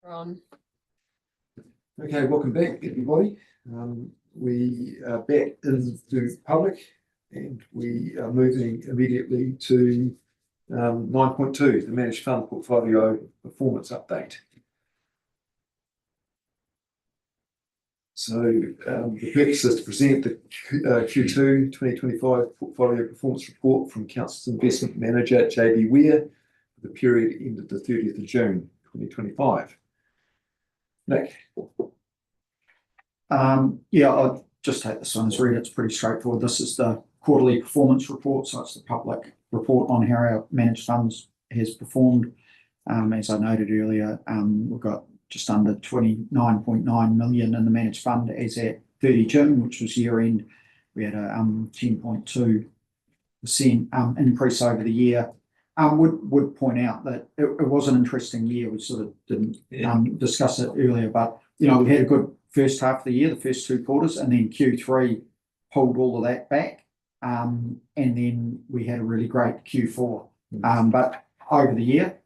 Okay, welcome back, everybody. We are back into public, and we are moving immediately to 9.2, the Managed Fund Portfolio Performance Update. So the purpose is to present the Q2 2025 Portfolio Performance Report from Council's Investment Manager, JB Weir, for the period ended the 30th of June 2025. Nick. I'll just take this one as read. It's pretty straightforward. This is the quarterly performance report, so it's the public report on how our managed funds has performed. As I noted earlier, we've got just under 29.9 million in the managed fund as at 30 June, which was year end. We had a 10.2% increase over the year. Would point out that it was an interesting year. We sort of didn't discuss it earlier, but we had a good first half of the year, the first two quarters, and then Q3 pulled all of that back, and then we had a really great Q4. But over the year,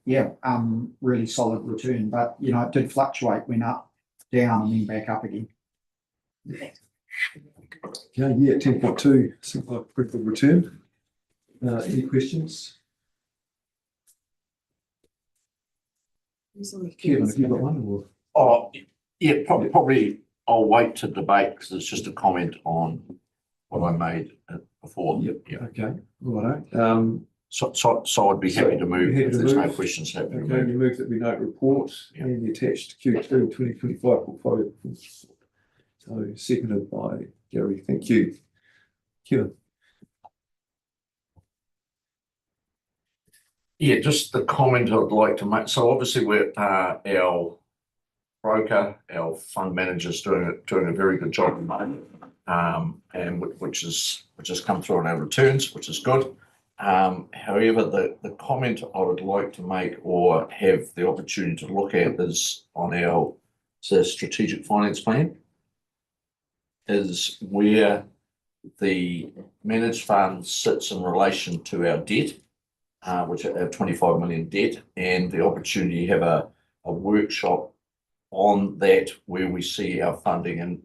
really solid return. But it did fluctuate, went up, down, and then back up again. Okay, 10.2 seems like a pretty good return. Any questions? Kevin, have you got one? Or? Probably I'll wait to debate because it's just a comment on what I made before. Okay. Righto. So I'd be happy to move if there's no questions. Okay, you move that we note report and the attached Q2 2025 portfolio. So seconded by Gary. Thank you. Kevin. Just the comment I'd like to make. So obviously we're our broker, our fund manager's doing a very good job at the moment, and which has come through on our returns, which is good. However, the comment I would like to make or have the opportunity to look at is on our strategic finance plan, is where the managed fund sits in relation to our debt, which are 25 million debt, and the opportunity to have a workshop on that where we see our funding and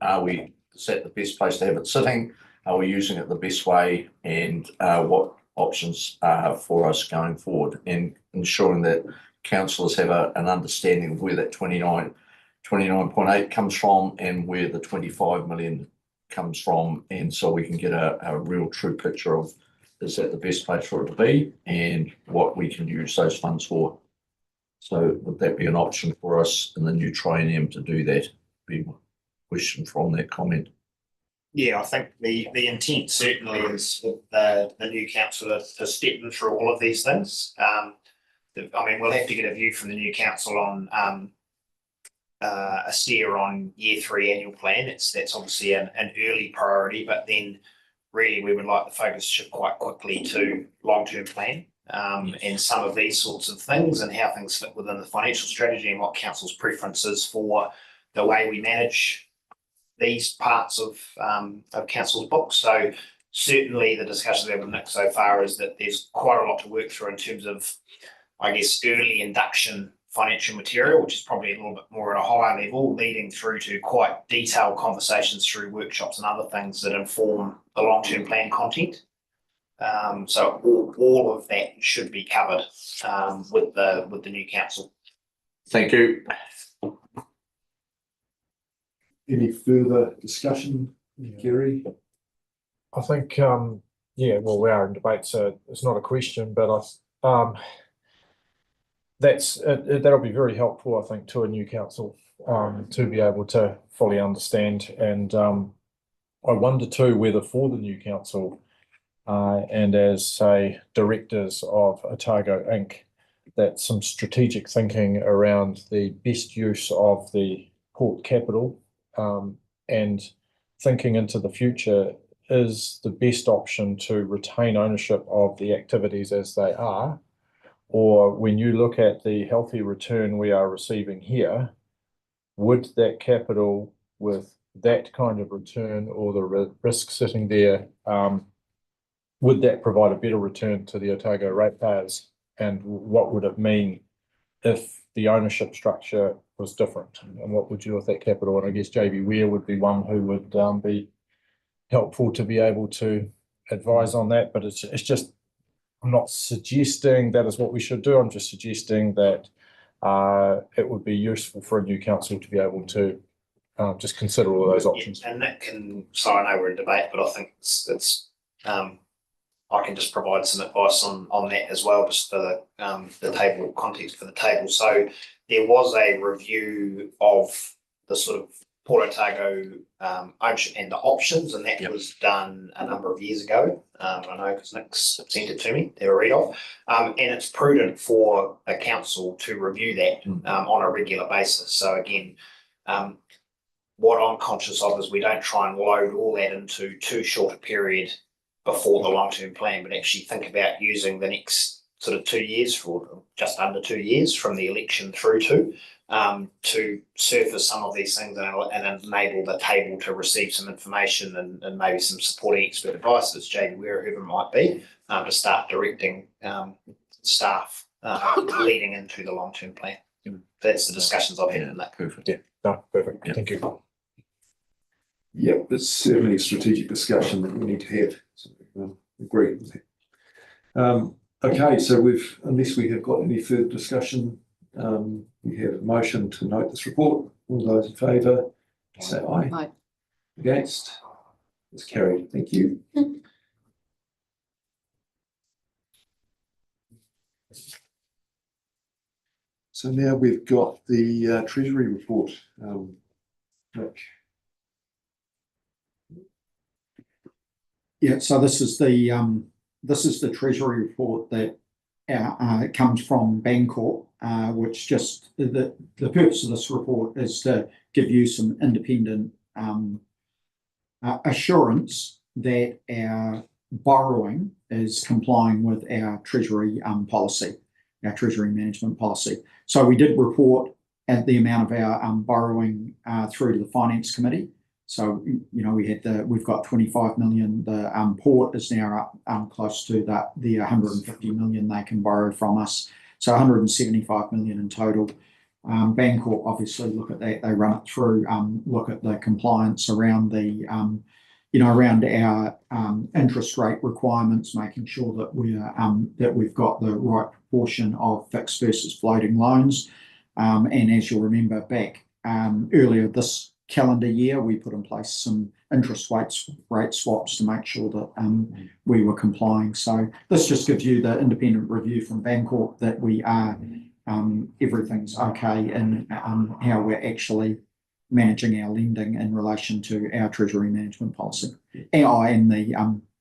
is that the best place to have it sitting? Are we using it the best way? And what options are for us going forward, and ensuring that councillors have an understanding of where that 29.8 comes from and where the 25 million comes from, and so we can get a real true picture of is that the best place for it to be and what we can use those funds for. So would that be an option for us in the new triennium to do that? Be one question from that comment. I think the intent certainly is with the new council to step them through all of these things. We'll have to get a view from the new council on a steer on year 3 annual plan. That's obviously an early priority, but then really we would like the focus to shift quite quickly to long-term plan. And some of these sorts of things and how things fit within the financial strategy and what council's preferences for the way we manage these parts of council's books. So certainly the discussions we have with Nick so far is that there's quite a lot to work through in terms of, early induction financial material, which is probably a little bit more at a higher level, leading through to quite detailed conversations through workshops and other things that inform the long-term plan content. So all of that should be covered with the new council. Thank you. Any further discussion, Gary? I think, we are in debate, so it's not a question, but that'll be very helpful, I think, to a new council to be able to fully understand. And I wonder too whether for the new council and as, say, directors of Otago Inc., that some strategic thinking around the best use of the port capital and thinking into the future is the best option to retain ownership of the activities as they are. Or when you look at the healthy return we are receiving here, would that capital with that kind of return or the risk sitting there, would that provide a better return to the Otago ratepayers? And what would it mean if the ownership structure was different, and what would you do with that capital? And I guess JB Ware would be one who would be helpful to be able to advise on that. But it's just, I'm not suggesting that is what we should do. I'm just suggesting that it would be useful for a new council to be able to just consider all of those options. And that can, so I know we're in debate, but I think it's I can just provide some advice on that as well, just for the table, context for the table. So there was a review of the sort of Port Otago ownership and the options, and that was done a number of years ago. I know because Nick's sent it to me, they were read off. And it's prudent for a council to review that on a regular basis. So again, what I'm conscious of is we don't try and load all that into too short a period before the long-term plan, but actually think about using the next sort of 2 years, for just under 2 years from the election through to surface some of these things and enable the table to receive some information and maybe some supporting expert advice, as JB Ware, whoever it might be, to start directing staff leading into the long-term plan. That's the discussions I've had in that. Perfect. Yeah, no, perfect. Yeah. Thank you. Yep, it's certainly a strategic discussion that we need to have. So, agree with that. Okay, so unless we have got any further discussion, we have a motion to note this report. All those in favour, say aye. Aye. Against? It's carried. Thank you. So now we've got the Treasury report. Nick. Yeah, so this is the Treasury report that comes from Bancorp, which just the purpose of this report is to give you some independent assurance that our borrowing is complying with our Treasury policy, our Treasury management policy. So we did report at the amount of our borrowing through to the Finance Committee. So, you know, we've got 25 million. The port is now up close to the 150 million they can borrow from us. So 175 million in total. Bancorp obviously look at that. They run it through, look at the compliance around the, around our interest rate requirements, making sure that that we've got the right proportion of fixed versus floating loans. And as you'll remember back earlier this calendar year, we put in place some interest rate swaps to make sure that we were complying. So this just gives you the independent review from Bancorp that we are everything's okay in how we're actually managing our lending in relation to our Treasury management policy and the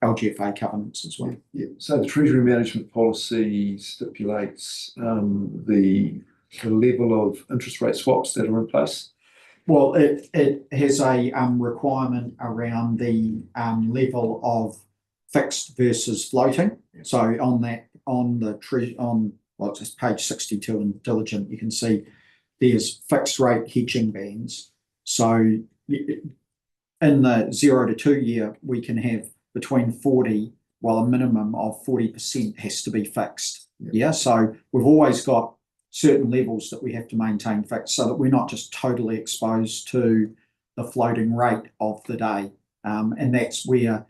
LGFA covenants as well. Yeah. So the Treasury management policy stipulates the level of interest rate swaps that are in place. Well, it has a requirement around the level of fixed versus floating. So it's page 62 in Diligent, you can see there's fixed rate hedging bands. So in the 0 to 2 year, we can have between 40, while a minimum of 40% has to be fixed. Yeah. So we've always got certain levels that we have to maintain fixed so that we're not just totally exposed to the floating rate of the day. And that's where,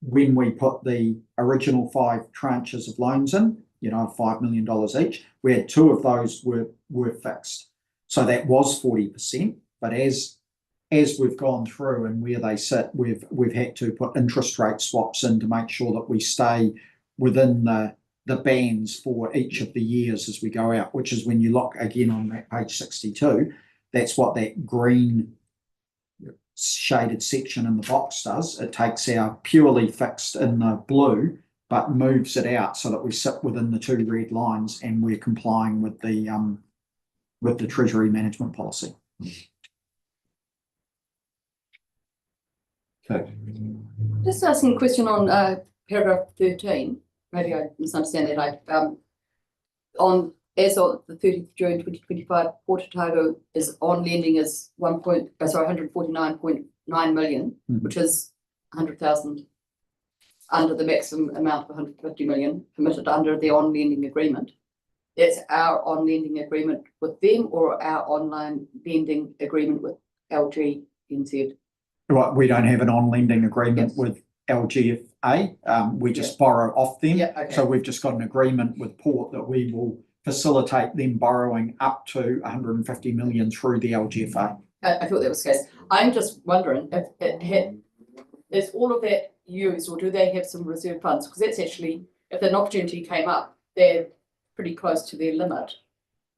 when we put the original 5 tranches of loans in, $5 million each, we had 2 of those were fixed. So that was 40%. But as we've gone through and where they sit, we've had to put interest rate swaps in to make sure that we stay within the bands for each of the years as we go out, which is when you look again on that page 62, that's what that green shaded section in the box does. It takes our purely fixed in the blue, but moves it out so that we sit within the 2 red lines and we're complying with the Treasury management policy. Okay. Just asking a question on paragraph 13. Maybe I misunderstand that. As of the 30th of June 2025, Port Otago is on lending is 149.9 million, which is 100,000 under the maximum amount of 150 million permitted under the on lending agreement. that's our on lending agreement with them or our online lending agreement with LG NZ? Right, we don't have an on-lending agreement Yes. with LGFA. We just borrow off them. Yeah, okay. So we've just got an agreement with Port that we will facilitate them borrowing up to 150 million through the LGFA. I thought that was the case. I'm just wondering if it had, is all of that used or do they have some reserve funds? Because that's actually, if an opportunity came up, they're pretty close to their limit.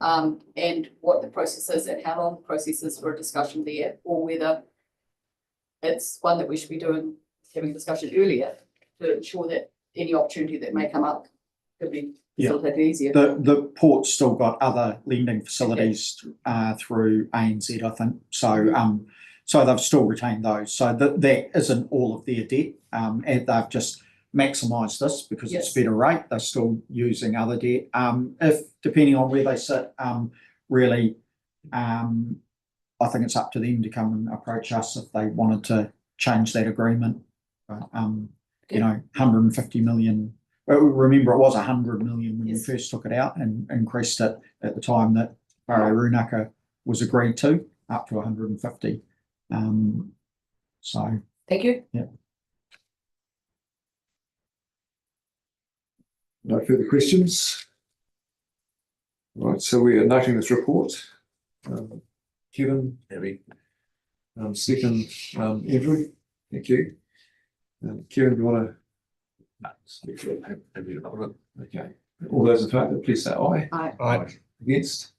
And what the process is and how long the process is for a discussion there, or whether it's one that we should be doing, having a discussion earlier to ensure that any opportunity that may come up could be facilitated easier. The Port's still got other lending facilities through ANZ, I think. So so they've still retained those. So that isn't all of their debt. And they've just maximised this because it's better rate. They're still using other debt. If depending on where they sit, really, I think it's up to them to come and approach us if they wanted to change that agreement. You know, 150 million. Well, remember, it was 100 million when we first took it out and increased it at the time that Whare Runaka was agreed to, up to 150. So Thank you. Yeah. No further questions? Right, so we are noting this report. Kevin, second, Andrew, thank you. Kevin, do you want to? Okay, all those in favour, please say aye. Aye. Against?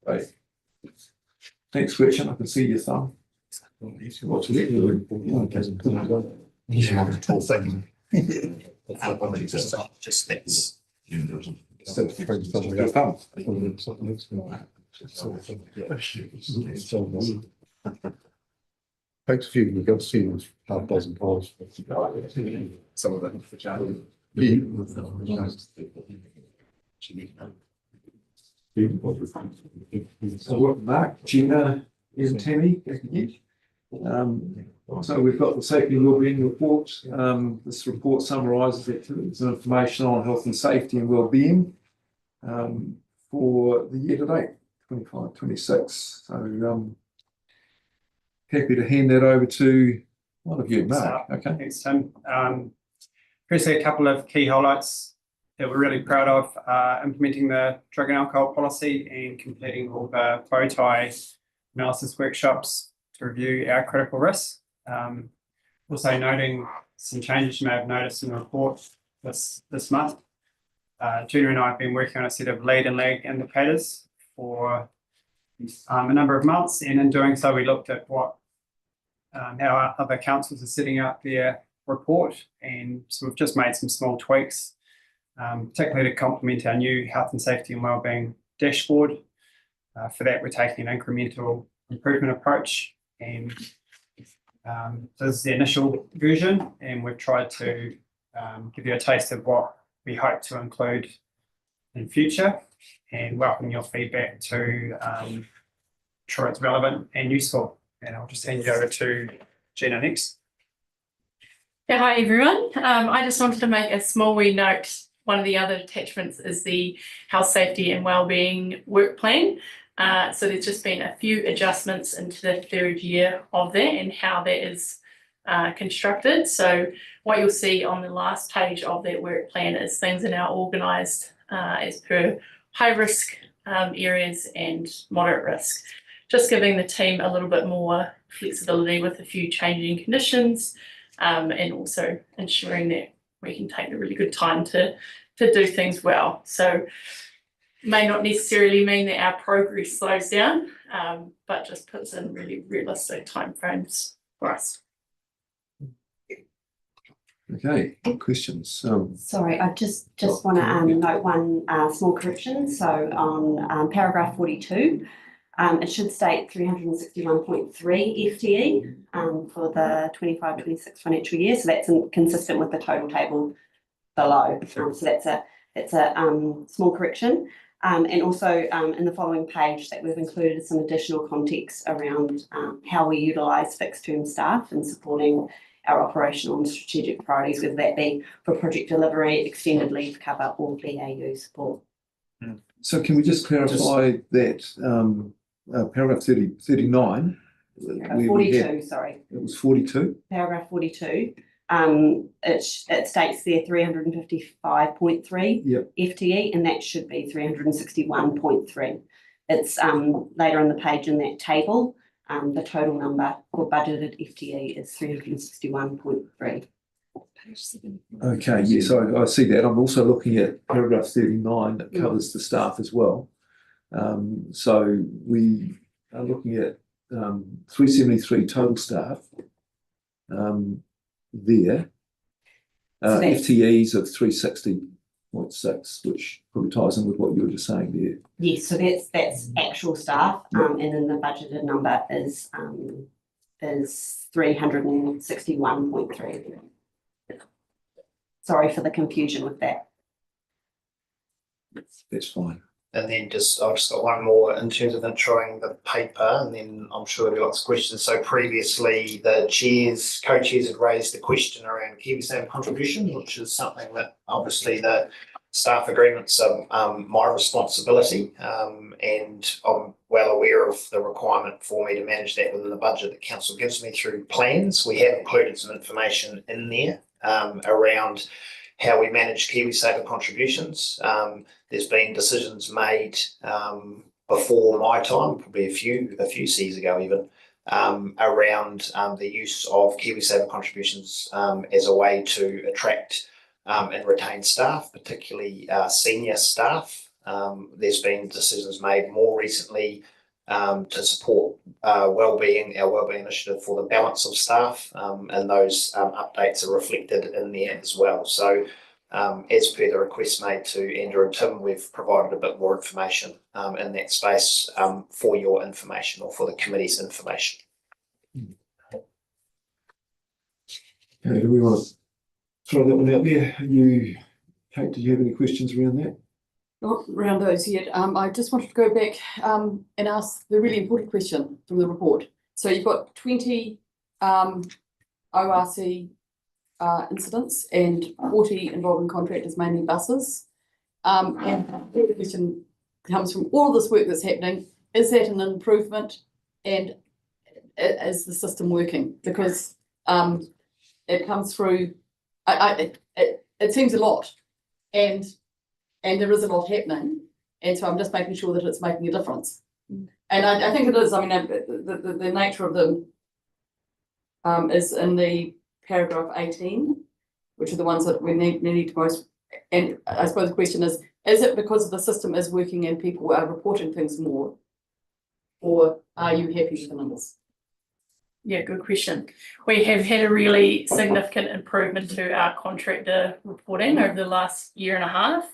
Right. Thanks, Gretchen, I can see your thumb. What's it? Just that's. Your thumb. Thanks a few, we've got to see this half dozen calls. Some of them for Charlie. So what, Mark, Gina, and Tammy, so we've got the safety and wellbeing report. This report summarises activities and information on health and safety and wellbeing for the year to date, 25-26. So happy to hand that over to one of you, Mark. Okay. Thanks, Tim. Firstly, a couple of key highlights that we're really proud of, implementing the drug and alcohol policy and completing all the bow tie analysis workshops to review our critical risks. Also noting some changes you may have noticed in the report this month. Gina and I have been working on a set of lead and lag indicators for a number of months, and in doing so we looked at what how other councils are setting out their report, and so we've just made some small tweaks, particularly to complement our new health and safety and wellbeing dashboard. For that, we're taking an incremental improvement approach, and this is the initial version, and we've tried to give you a taste of what we hope to include in future, and welcome your feedback to ensure it's relevant and useful. And I'll just hand you over to Gina next. Yeah, hi everyone. I just wanted to make a small wee note. One of the other attachments is the health, safety and wellbeing work plan. So there's just been a few adjustments into the third year of that and how that is constructed. So what you'll see on the last page of that work plan is things are now organised as per high risk areas and moderate risk. Just giving the team a little bit more flexibility with a few changing conditions, and also ensuring that we can take a really good time to do things well. So may not necessarily mean that our progress slows down, but just puts in really realistic timeframes for us. Okay, questions? Sorry, I just want to note one small correction. So on paragraph 42, it should state 361.3 FTE for the 25-26 financial year. So that's consistent with the total table below. So that's a small correction. And also in the following page that we've included some additional context around how we utilise fixed term staff in supporting our operational and strategic priorities, whether that be for project delivery, extended leave cover or BAU support. So can we just clarify that, paragraph 39? where we had- 42, sorry. It was 42? Paragraph 42, it states there 355.3 Yep. FTE, and that should be 361.3. It's later on the page in that table, the total number for budgeted FTE is 361.3. Okay, yes, I see that. I'm also looking at paragraph 39 that covers the staff as well. So we are looking at 373 total staff there. So that's- FTEs of 360.6, which probably ties in with what you were just saying there. Yes, so that's actual staff, and then the budgeted number is 361.3. Sorry for the confusion with that. That's fine. And then I've just got one more in terms of introing the paper, and then I'm sure there'll be lots of questions. So previously, the co-chairs had raised the question around KiwiSaver contributions, which is something that obviously the staff agreements are my responsibility, and I'm well aware of the requirement for me to manage that within the budget that council gives me through plans. We have included some information in there around how we manage KiwiSaver contributions. There's been decisions made before my time, probably a few C's ago even, around the use of KiwiSaver contributions as a way to attract and retain staff, particularly senior staff. There's been decisions made more recently to support our wellbeing initiative for the balance of staff, and those updates are reflected in there as well. So as per the request made to Andrew and Tim, we've provided a bit more information in that space for your information, or for the committee's information. Okay, do we want to throw that one out there? Kate, do you have any questions around that? Not around those yet. I just wanted to go back and ask the really important question from the report. So you've got 20 ORC incidents and 40 involving contractors, mainly buses. And the question comes from all of this work that's happening. Is that an improvement, and is the system working? Because it comes through, it seems a lot, and there is a lot happening, and so I'm just making sure that it's making a difference. And I think it is. I mean, the nature of them is in the paragraph 18, which are the ones that we need most. And I suppose the question is it because the system is working and people are reporting things more, or are you happy with the numbers? Yeah, good question. We have had a really significant improvement to our contractor reporting over the last year and a half.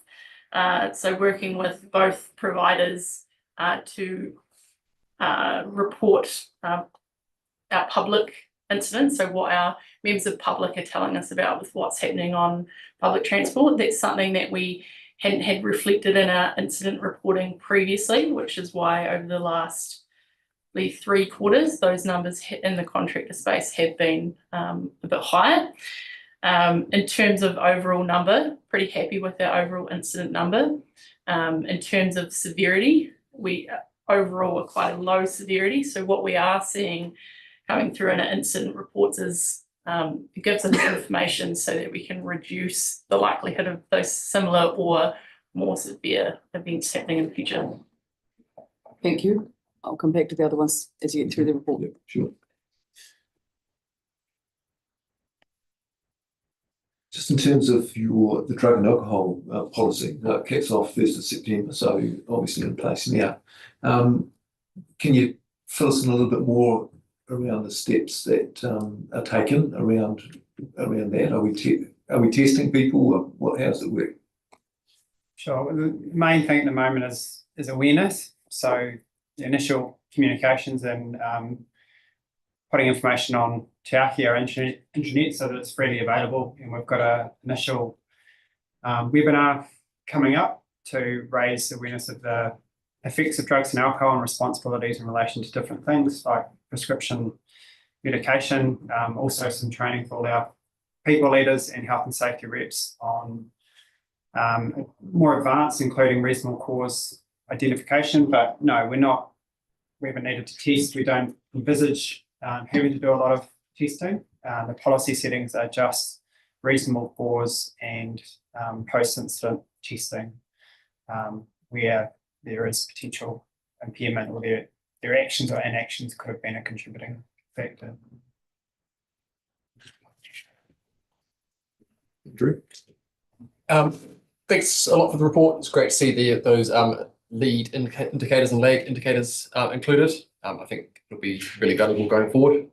So working with both providers to report our public incidents, so what our members of public are telling us about with what's happening on public transport. That's something that we hadn't had reflected in our incident reporting previously, which is why over the last 3 quarters, those numbers in the contractor space have been a bit higher. In terms of overall number, pretty happy with our overall incident number. In terms of severity, we overall are quite a low severity. So what we are seeing coming through in our incident reports is it gives us information so that we can reduce the likelihood of those similar or more severe events happening in the future. Thank you. I'll come back to the other ones as you get through the report. Yeah, sure. Just in terms of the drug and alcohol policy, that kicks off 1st of September, so obviously in place now. Can you fill us in a little bit more around the steps that are taken around that? Are we testing people? How does it work? Sure. The main thing at the moment is awareness. So the initial communications and putting information on Te Aki, our intranet, so that it's freely available. And we've got an initial webinar coming up to raise awareness of the effects of drugs and alcohol and responsibilities in relation to different things like prescription medication, also some training for all our people leaders and health and safety reps on more advanced, including reasonable cause identification, but no, we haven't needed to test. We don't envisage having to do a lot of testing. The policy settings are just reasonable cause and post-incident testing, where there is potential impairment or their actions or inactions could have been a contributing factor. Drew? Thanks a lot for the report. It's great to see those lead indicators and lag indicators included. I think it'll be really valuable going forward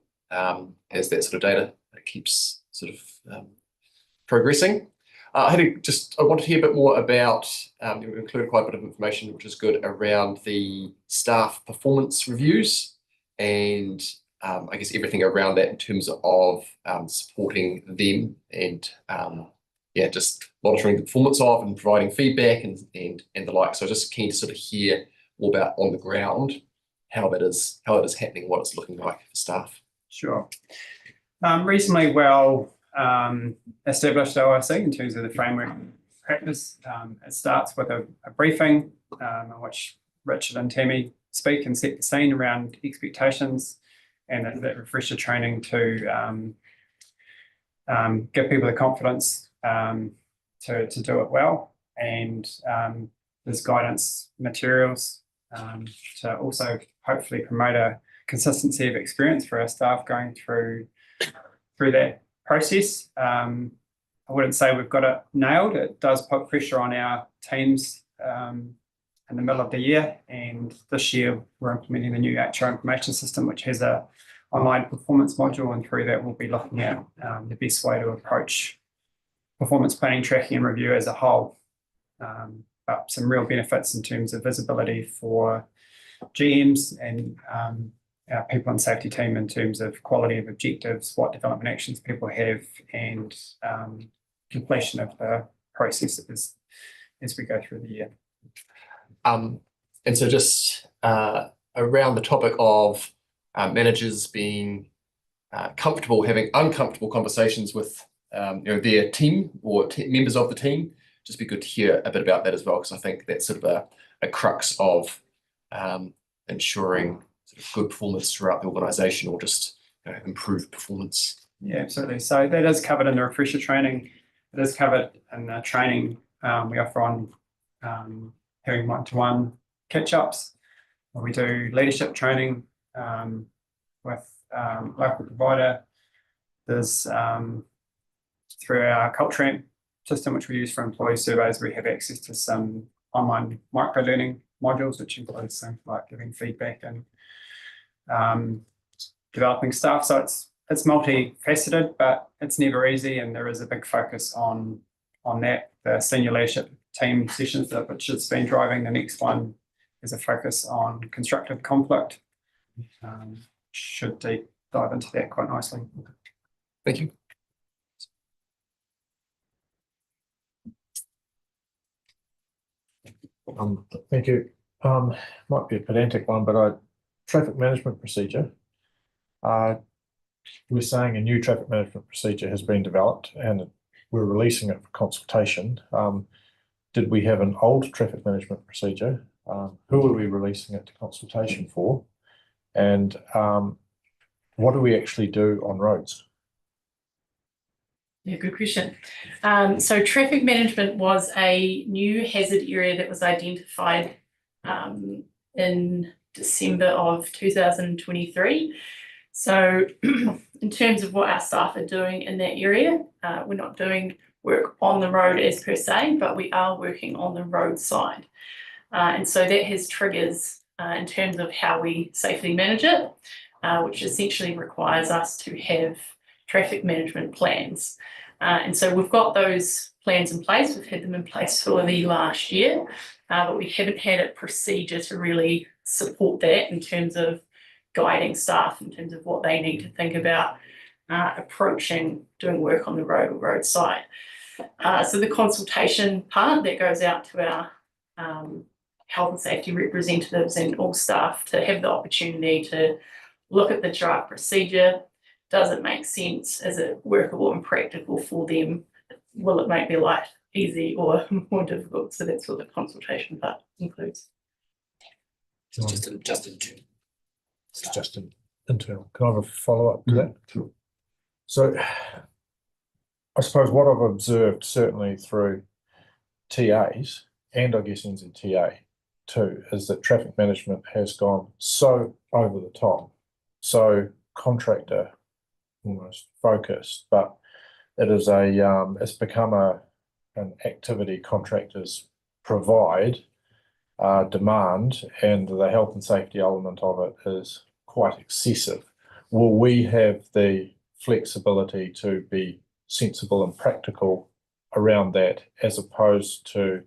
as that sort of data keeps sort of progressing. I wanted to hear a bit more about, we've included quite a bit of information, which is good, around the staff performance reviews and I guess everything around that in terms of supporting them and just monitoring the performance of and providing feedback and the like. So just keen to sort of hear more about on the ground how that is happening, what it's looking like for staff. Sure. Reasonably well established OIC in terms of the framework practice. It starts with a briefing in which Richard and Tammy speak and set the scene around expectations, and that refresher training to give people the confidence to do it well. And there's guidance materials to also hopefully promote a consistency of experience for our staff going through that process. I wouldn't say we've got it nailed. It does put pressure on our teams in the middle of the year, and this year we're implementing the new HR information system, which has a online performance module, and through that we'll be looking at the best way to approach performance planning, tracking and review as a whole. But some real benefits in terms of visibility for GMs and our people and safety team in terms of quality of objectives, what development actions people have, and completion of the processes as we go through the year. And so just around the topic of managers being comfortable having uncomfortable conversations with their team or members of the team, just be good to hear a bit about that as well, because I think that's sort of a crux of ensuring sort of good performance throughout the organisation, or just improved performance. Yeah, absolutely. So that is covered in the refresher training. It is covered in the training we offer on having one-to-one catch-ups. We do leadership training with local provider. There's through our culture system, which we use for employee surveys, we have access to some online micro-learning modules, which includes things like giving feedback and developing staff. So it's multifaceted, but it's never easy, and there is a big focus on that. The senior leadership team sessions that Richard's been driving, the next one is a focus on constructive conflict. Should deep dive into that quite nicely. Thank you. Thank you. Might be a pedantic one, but traffic management procedure. We're saying a new traffic management procedure has been developed and we're releasing it for consultation. Did we have an old traffic management procedure? Who are we releasing it to consultation for? And what do we actually do on roads? Yeah, good question. So traffic management was a new hazard area that was identified in December of 2023. So in terms of what our staff are doing in that area, we're not doing work on the road as per se, but we are working on the roadside. And so that has triggers in terms of how we safely manage it, which essentially requires us to have traffic management plans. And so we've got those plans in place. We've had them in place for the last year, but we haven't had a procedure to really support that in terms of guiding staff in terms of what they need to think about approaching doing work on the road or roadside. So the consultation part that goes out to our health and safety representatives and all staff to have the opportunity to look at the draft procedure. Does it make sense? Is it workable and practical for them? Will it make their life easy or more difficult. So that's what the consultation part includes. It's Just just an internal. Can I have a follow-up to that? Sure. So I suppose what I've observed certainly through TAs and I guess NZTA too is that traffic management has gone so over the top, so contractor almost focused, but it is it's become an activity contractors provide, demand, and the health and safety element of it is quite excessive. Will we have the flexibility to be sensible and practical around that as opposed to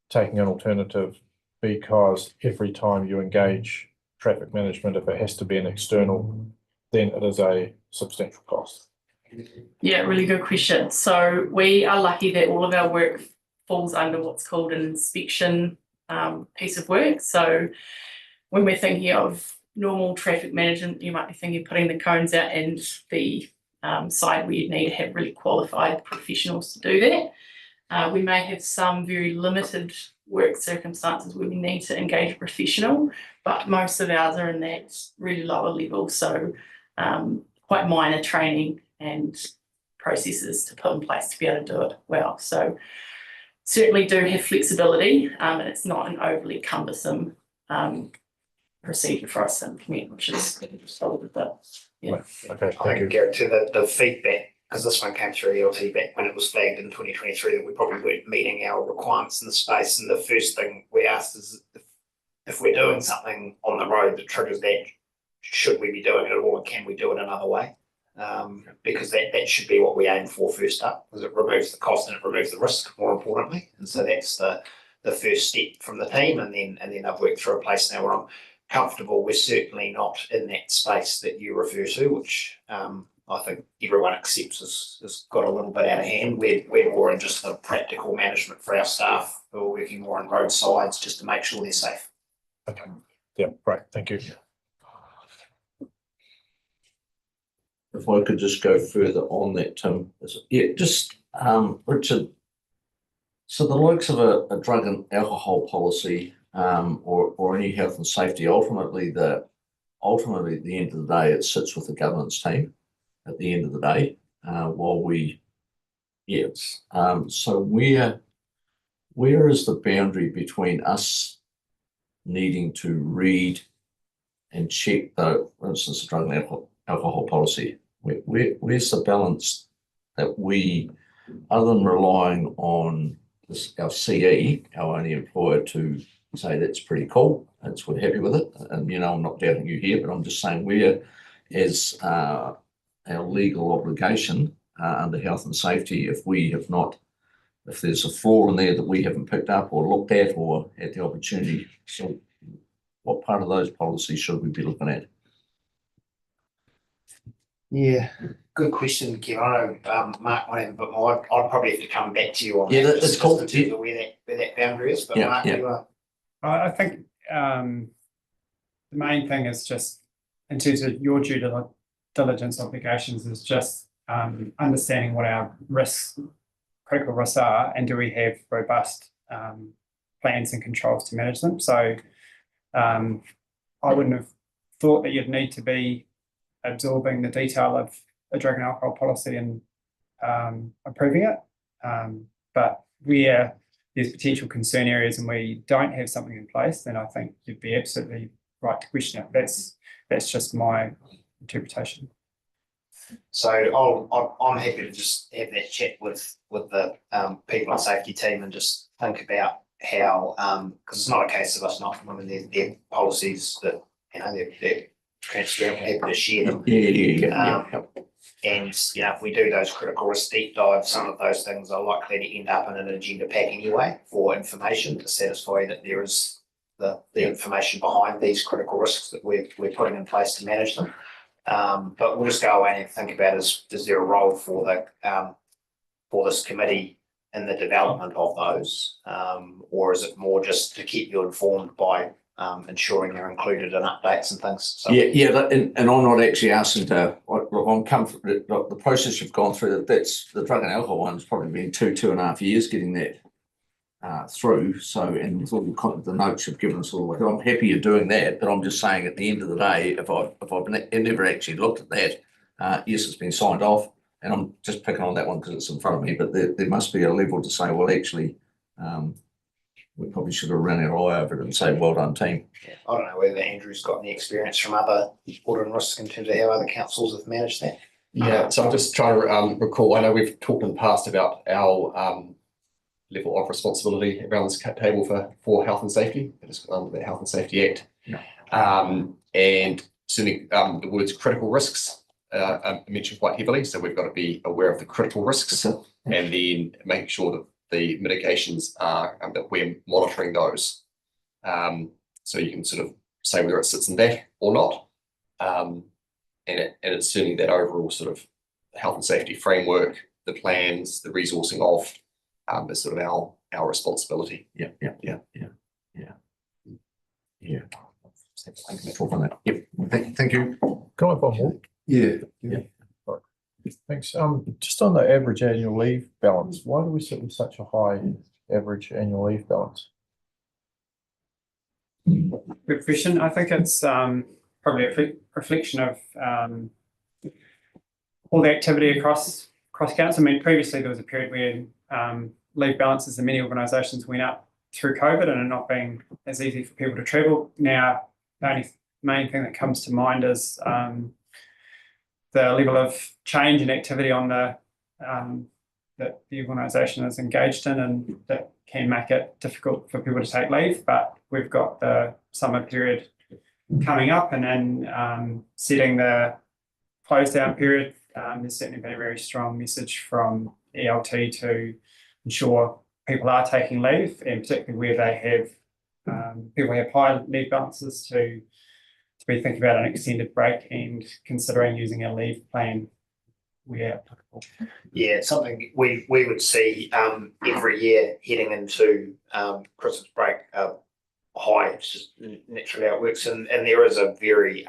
taking an alternative, because every time you engage traffic management, if it has to be an external, then it is a substantial cost? Yeah, really good question. So we are lucky that all of our work falls under what's called an inspection piece of work. So when we're thinking of normal traffic management, you might be thinking of putting the cones out and the side where you need to have really qualified professionals to do that. We may have some very limited work circumstances where we need to engage a professional, but most of ours are in that really lower level. So quite minor training and processes to put in place to be able to do it well. So certainly do have flexibility, and it's not an overly cumbersome procedure for us to implement, which is solid with that. Yeah. Okay, I thank you. can guarantee that the feedback, because this one came through ELT back when it was flagged in 2023 that we probably weren't meeting our requirements in the space. And the first thing we asked is if we're doing something on the road that triggers that, should we be doing it or can we do it another way? Because that should be what we aim for first up, because it removes the cost and it removes the risk, more importantly. And so that's the first step from the team. And then I've worked through a place now where I'm comfortable. We're certainly not in that space that you refer to, which I think everyone accepts has got a little bit out of hand. We're more in just the practical management for our staff who are working more on roadsides just to make sure they're safe. Okay. Yeah, great. Thank you. If I could just go further on that, Tim. Yeah, just Richard. So the likes of a drug and alcohol policy, or any health and safety, ultimately at the end of the day, it sits with the governance team. At the end of the day, so where is the boundary between us needing to read and check, though, for instance, the drug and alcohol policy? Where's the balance that we, other than relying on our CE, our only employer, to say that's pretty cool, we're happy with it, and I'm not doubting you here, but I'm just saying where is our legal obligation under health and safety if there's a flaw in there that we haven't picked up or looked at or had the opportunity. So what part of those policies should we be looking at? Yeah, good question, Kevin. I know Mark might have a bit more. I'd probably have to come back to you on Yeah, that. that's cool. In terms of where that boundary is. But Yeah, Mark, yeah. you are. I think the main thing is just in terms of your due diligence obligations is just understanding what our critical risks are, and do we have robust plans and controls to manage them. So I wouldn't have thought that you'd need to be absorbing the detail of a drug and alcohol policy and approving it. But where there's potential concern areas and we don't have something in place, then I think you'd be absolutely right to question it. That's just my interpretation. So I'm happy to just have that chat with the people and safety team and just think about how, because it's not a case of us not implementing their policies that they're transparent, we're happy to share them. Yeah. And if we do those critical risk deep dives, some of those things are likely to end up in an agenda pack anyway for information to satisfy that there is the information behind these critical risks that we're putting in place to manage them. But we'll just go away and think about is there a role for this committee in the development of those, or is it more just to keep you informed by ensuring they're included in updates and things. So and I'm not actually asking to, look, I'm comfortable, look, the process you've gone through, that's the drug and alcohol one's probably been 2.5 years getting that through. So, and with all the notes you've given us all the way, I'm happy you're doing that, but I'm just saying at the end of the day, if I've never actually looked at that, yes, it's been signed off, and I'm just picking on that one because it's in front of me, but there must be a level to say, well, actually, we probably should have run our eye over it and say, well done, team. I don't know whether Andrew's got any experience from other audit and risk in terms of how other councils have managed that. Yeah, so I'm just trying to recall, I know we've talked in the past about our level of responsibility around this table for health and safety. It is under the Health and Safety Act. And certainly the words critical risks are mentioned quite heavily. So we've got to be aware of the critical risks and then make sure that the mitigations are that we're monitoring those. So you can sort of say whether it sits in that or not. And it's certainly that overall sort of health and safety framework, the plans, the resourcing of is sort of our responsibility. Yeah. Talk on that. Yep. Thank you. Can I have one more? Yeah. Thanks. Just on the average annual leave balance, why do we sit with such a high average annual leave balance? Good question. I think it's probably a reflection of all the activity across council. I mean, previously there was a period where leave balances in many organisations went up through COVID and are not being as easy for people to travel. Now, the only main thing that comes to mind is the level of change and activity on that the organisation is engaged in, and that can make it difficult for people to take leave. But we've got the summer period coming up, and then setting the close down period. There's certainly been a very strong message from ELT to ensure people are taking leave, and particularly where they have people have high leave balances to be thinking about an extended break and considering using a leave plan where applicable. Yeah, it's something we would see every year heading into Christmas break high. It's just naturally how it works, and there is a very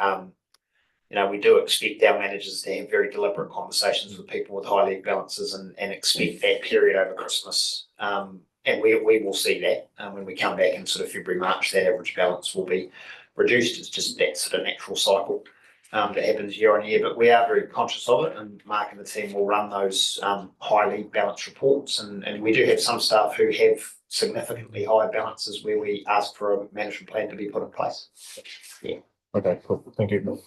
we do expect our managers to have very deliberate conversations with people with high leave balances and expect that period over Christmas. And we will see that when we come back in sort of February, March, that average balance will be reduced. It's just that sort of natural cycle that happens year on year, but we are very conscious of it, and Mark and the team will run those high leave balance reports, and we do have some staff who have significantly higher balances where we ask for a management plan to be put in place. Yeah. Okay, cool. Thank you.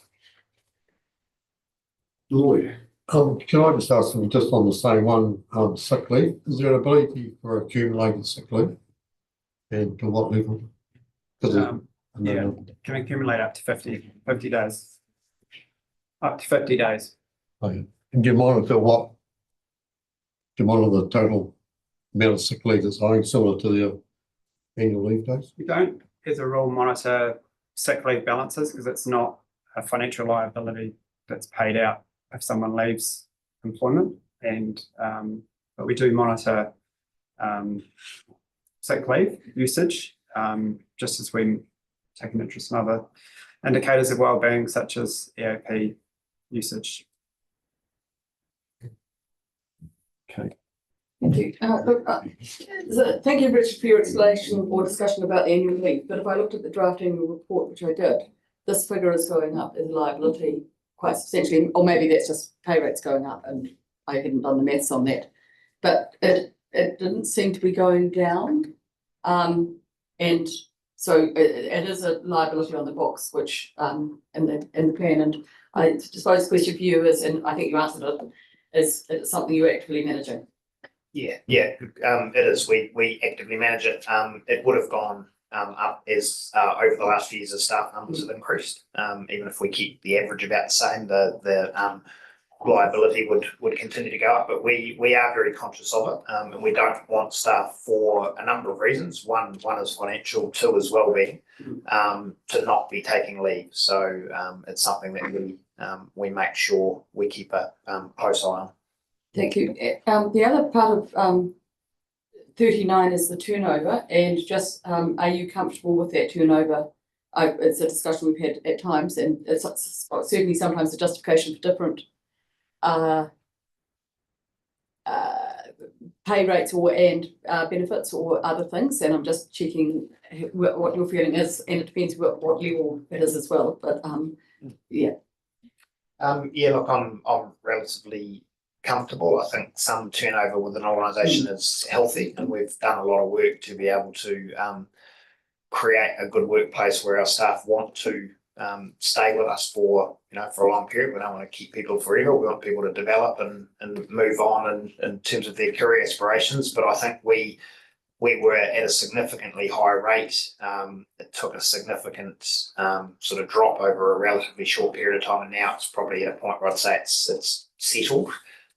Lloyd, can I just ask them just on the same one, sick leave? Is there an ability for accumulated sick leave? And to what level? Yeah, can accumulate up to 50 days. Up to 50 days. Okay. And do you monitor what? Do you monitor the total amount of sick leave that's owing similar to the annual leave days? We don't, as a rule, monitor sick leave balances because it's not a financial liability that's paid out if someone leaves employment, and but we do monitor sick leave usage, just as we take an interest in other indicators of wellbeing such as EAP usage. Okay. Thank you. Thank you, Richard, for your explanation or discussion about the annual leave. But if I looked at the draft annual report, which I did, this figure is going up as a liability quite substantially, or maybe that's just pay rates going up and I hadn't done the maths on that. But it didn't seem to be going down. And so it is a liability on the books, which in the plan. And I suppose the question for you is, and I think you answered it, is it something you're actively managing? Yeah, it is. We actively manage it. It would have gone up as over the last few years as staff numbers have increased. Even if we keep the average about the same, the liability would continue to go up. But we are very conscious of it, and we don't want staff, for a number of reasons. One is financial, two is wellbeing, to not be taking leave. So it's something that we make sure we keep a close eye on. Thank you. The other part of 39 is the turnover, and just are you comfortable with that turnover it's a discussion we've had at times, and it's certainly sometimes a justification for different pay rates and benefits or other things, and I'm just checking what your feeling is, and it depends what level it is as well, but yeah. Yeah, look, I'm relatively comfortable. I think some turnover with an organisation is healthy, and we've done a lot of work to be able to create a good workplace where our staff want to stay with us for a long period. We don't want to keep people forever. We want people to develop and move on in terms of their career aspirations. But I think we were at a significantly high rate. It took a significant sort of drop over a relatively short period of time, and now it's probably at a point where I'd say it's settled.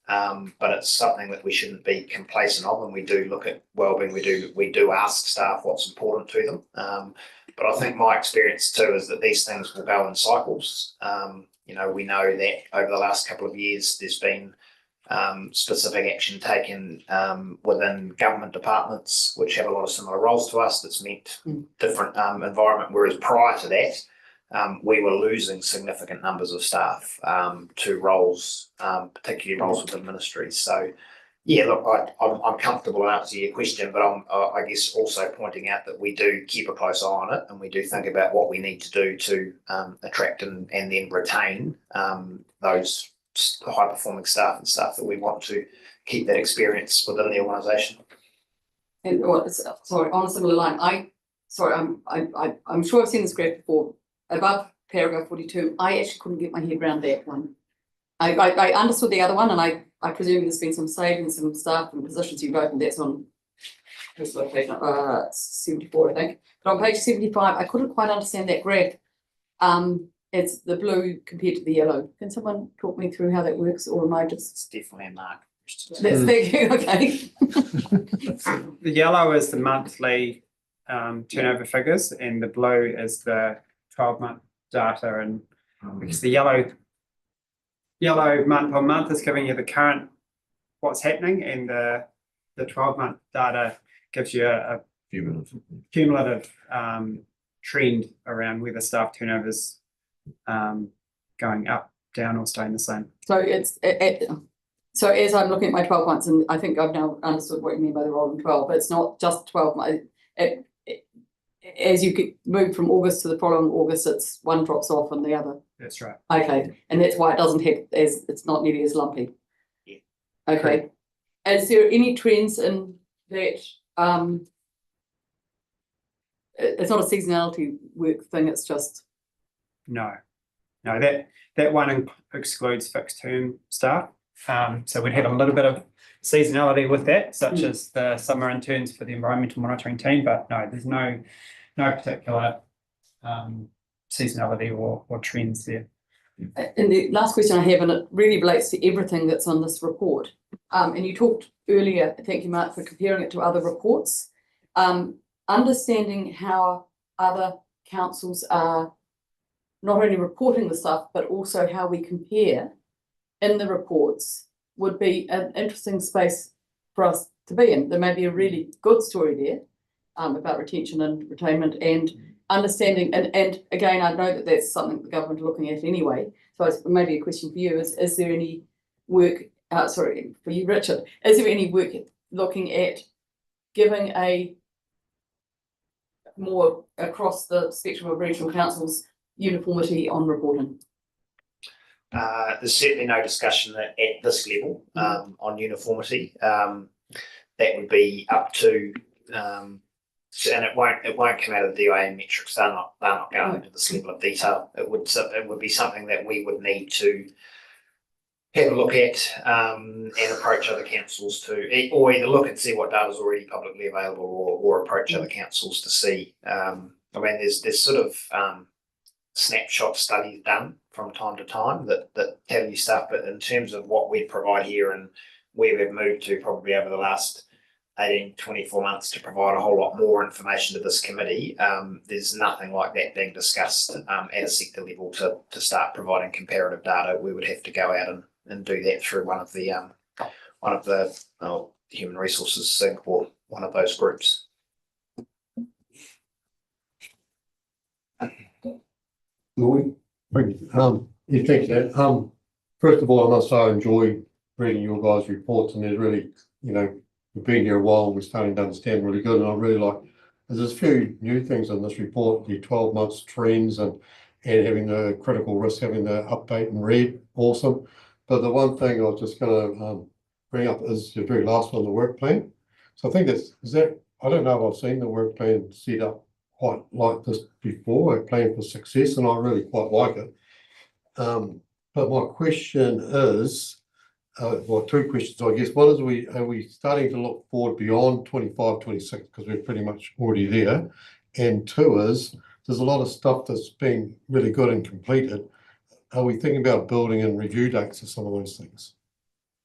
But it's something that we shouldn't be complacent of, and we do look at wellbeing. We do ask staff what's important to them. But I think my experience too is that these things will go in cycles. We know that over the last couple of years there's been specific action taken within government departments which have a lot of similar roles to us that's meant different environment, whereas prior to that we were losing significant numbers of staff to roles, particularly roles within ministries. So yeah, look, I'm comfortable in answering your question, but I'm I guess also pointing out that we do keep a close eye on it, and we do think about what we need to do to attract and then retain those high performing staff and staff that we want to keep that experience within the organisation. And sorry, on a similar line, I'm sure I've seen this graph before. Above paragraph 42, I actually couldn't get my head around that one. I understood the other one, and I presume there's been some savings, some staff and positions you've opened. That's on page 74, I think. But on page 75, I couldn't quite understand that graph. It's the blue compared to the yellow. Can someone talk me through how that works, or am I just? It's definitely a mark. That's thank you. Okay. The yellow is the monthly turnover figures, and the blue is the 12-month data. And because the yellow month on month is giving you the current what's happening, and the 12-month data gives you a cumulative trend around whether staff turnovers going up, down, or staying the same. So so as I'm looking at my 12 months, and I think I've now understood what you mean by the rolling 12, but it's not just 12 months. As you move from August to the following August, it's one drops off and the other. That's right. Okay, and that's why it doesn't have it's not nearly as lumpy. Yeah. Okay. Is there any trends in that? It's not a seasonality work thing. It's just no. That one excludes fixed term staff. So we'd have a little bit of seasonality with that, such as the summer interns for the environmental monitoring team. But no, there's no particular seasonality or trends there. And the last question I have, and it really relates to everything that's on this report. And you talked earlier, thank you, Mark, for comparing it to other reports. Understanding how other councils are not only reporting the stuff, but also how we compare in the reports would be an interesting space for us to be in. There may be a really good story there about retention and retainment and understanding. And again, I know that that's something the government are looking at anyway. So it's maybe a question for you is there any work, sorry, for you, Richard, is there any work looking at giving a more across the spectrum of regional councils uniformity on reporting? There's certainly no discussion at this level on uniformity. That would be up to, and it won't come out of the DIA metrics. They're not going into this level of detail. It would be something that we would need to have a look at and approach other councils to, or either look and see what data is already publicly available, or approach other councils to see. I mean, there's sort of snapshot studies done from time to time that tell you stuff, but in terms of what we provide here and where we've moved to probably over the last 18, 24 months to provide a whole lot more information to this committee, there's nothing like that being discussed at a sector level to start providing comparative data. We would have to go out and do that through one of the Human Resources Singapore, one of those groups. Lloyd? You think that, first of all, I must say I enjoy reading your guys' reports, and there's really, we've been here a while and we're starting to understand really good, and I really like, there's a few new things in this report, the 12 months trends and having the critical risk, having the update in red, awesome. But the one thing I was just gonna bring up is the very last one, the work plan. So I think I don't know if I've seen the work plan set up quite like this before, a plan for success, and I really quite like it. But my question is, well, two questions, I guess. One is, are we starting to look forward beyond 25, 26, because we're pretty much already there? And two is, there's a lot of stuff that's been really good and completed. Are we thinking about building in review dates for some of those things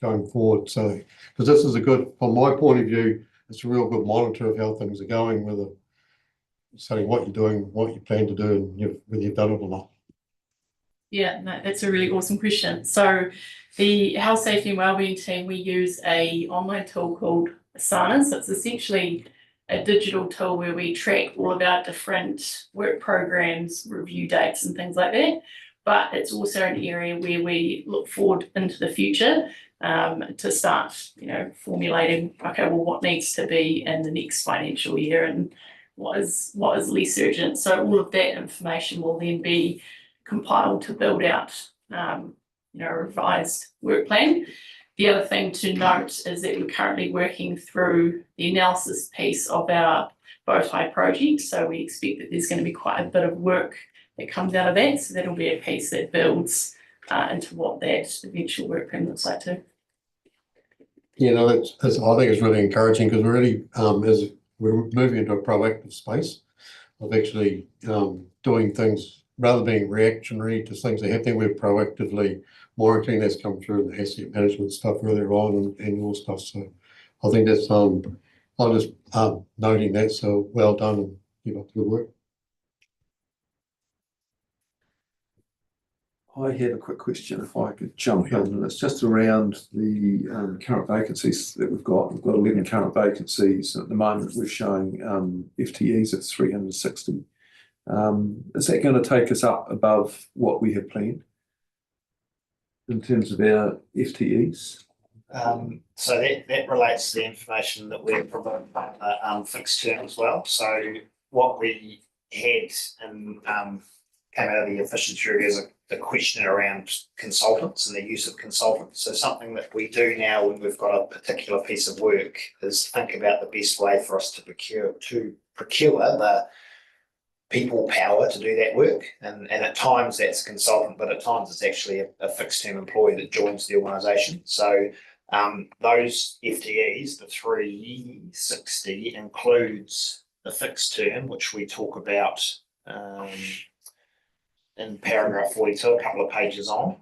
going forward? So, because this is from my point of view, it's a real good monitor of how things are going, whether saying what you're doing, what you plan to do, and whether you've done it or not. Yeah, no, that's a really awesome question. So the health, safety and wellbeing team, we use a online tool called Asana. So it's essentially a digital tool where we track all of our different work programs, review dates and things like that. But it's also an area where we look forward into the future to start, formulating, okay, well, what needs to be in the next financial year and what is less urgent. So all of that information will then be compiled to build out, a revised work plan. The other thing to note is that we're currently working through the analysis piece of our bowtie project. So we expect that there's going to be quite a bit of work that comes out of that. So that'll be a piece that builds into what that eventual work plan looks like too. Yeah, no, I think it's really encouraging, because we're really, as we're moving into a proactive space of actually doing things rather than being reactionary to things that are happening. We're proactively monitoring. That's come through the asset management stuff earlier on and your stuff. So I think that's I'm just noting that. So well done, and keep up the good work. I have a quick question, if I could jump in, and it's just around the current vacancies that we've got. We've got 11 current vacancies. At the moment, we're showing FTEs at 360. Is that going to take us up above what we had planned in terms of our FTEs? So that relates to the information that we're providing fixed term as well. So what we had and came out of the efficiency review is a question around consultants and the use of consultants. So something that we do now when we've got a particular piece of work is think about the best way for us to procure the people power to do that work. And at times that's a consultant, but at times it's actually a fixed term employee that joins the organisation. So those FTEs, the 360, includes the fixed term, which we talk about in paragraph 42, a couple of pages on.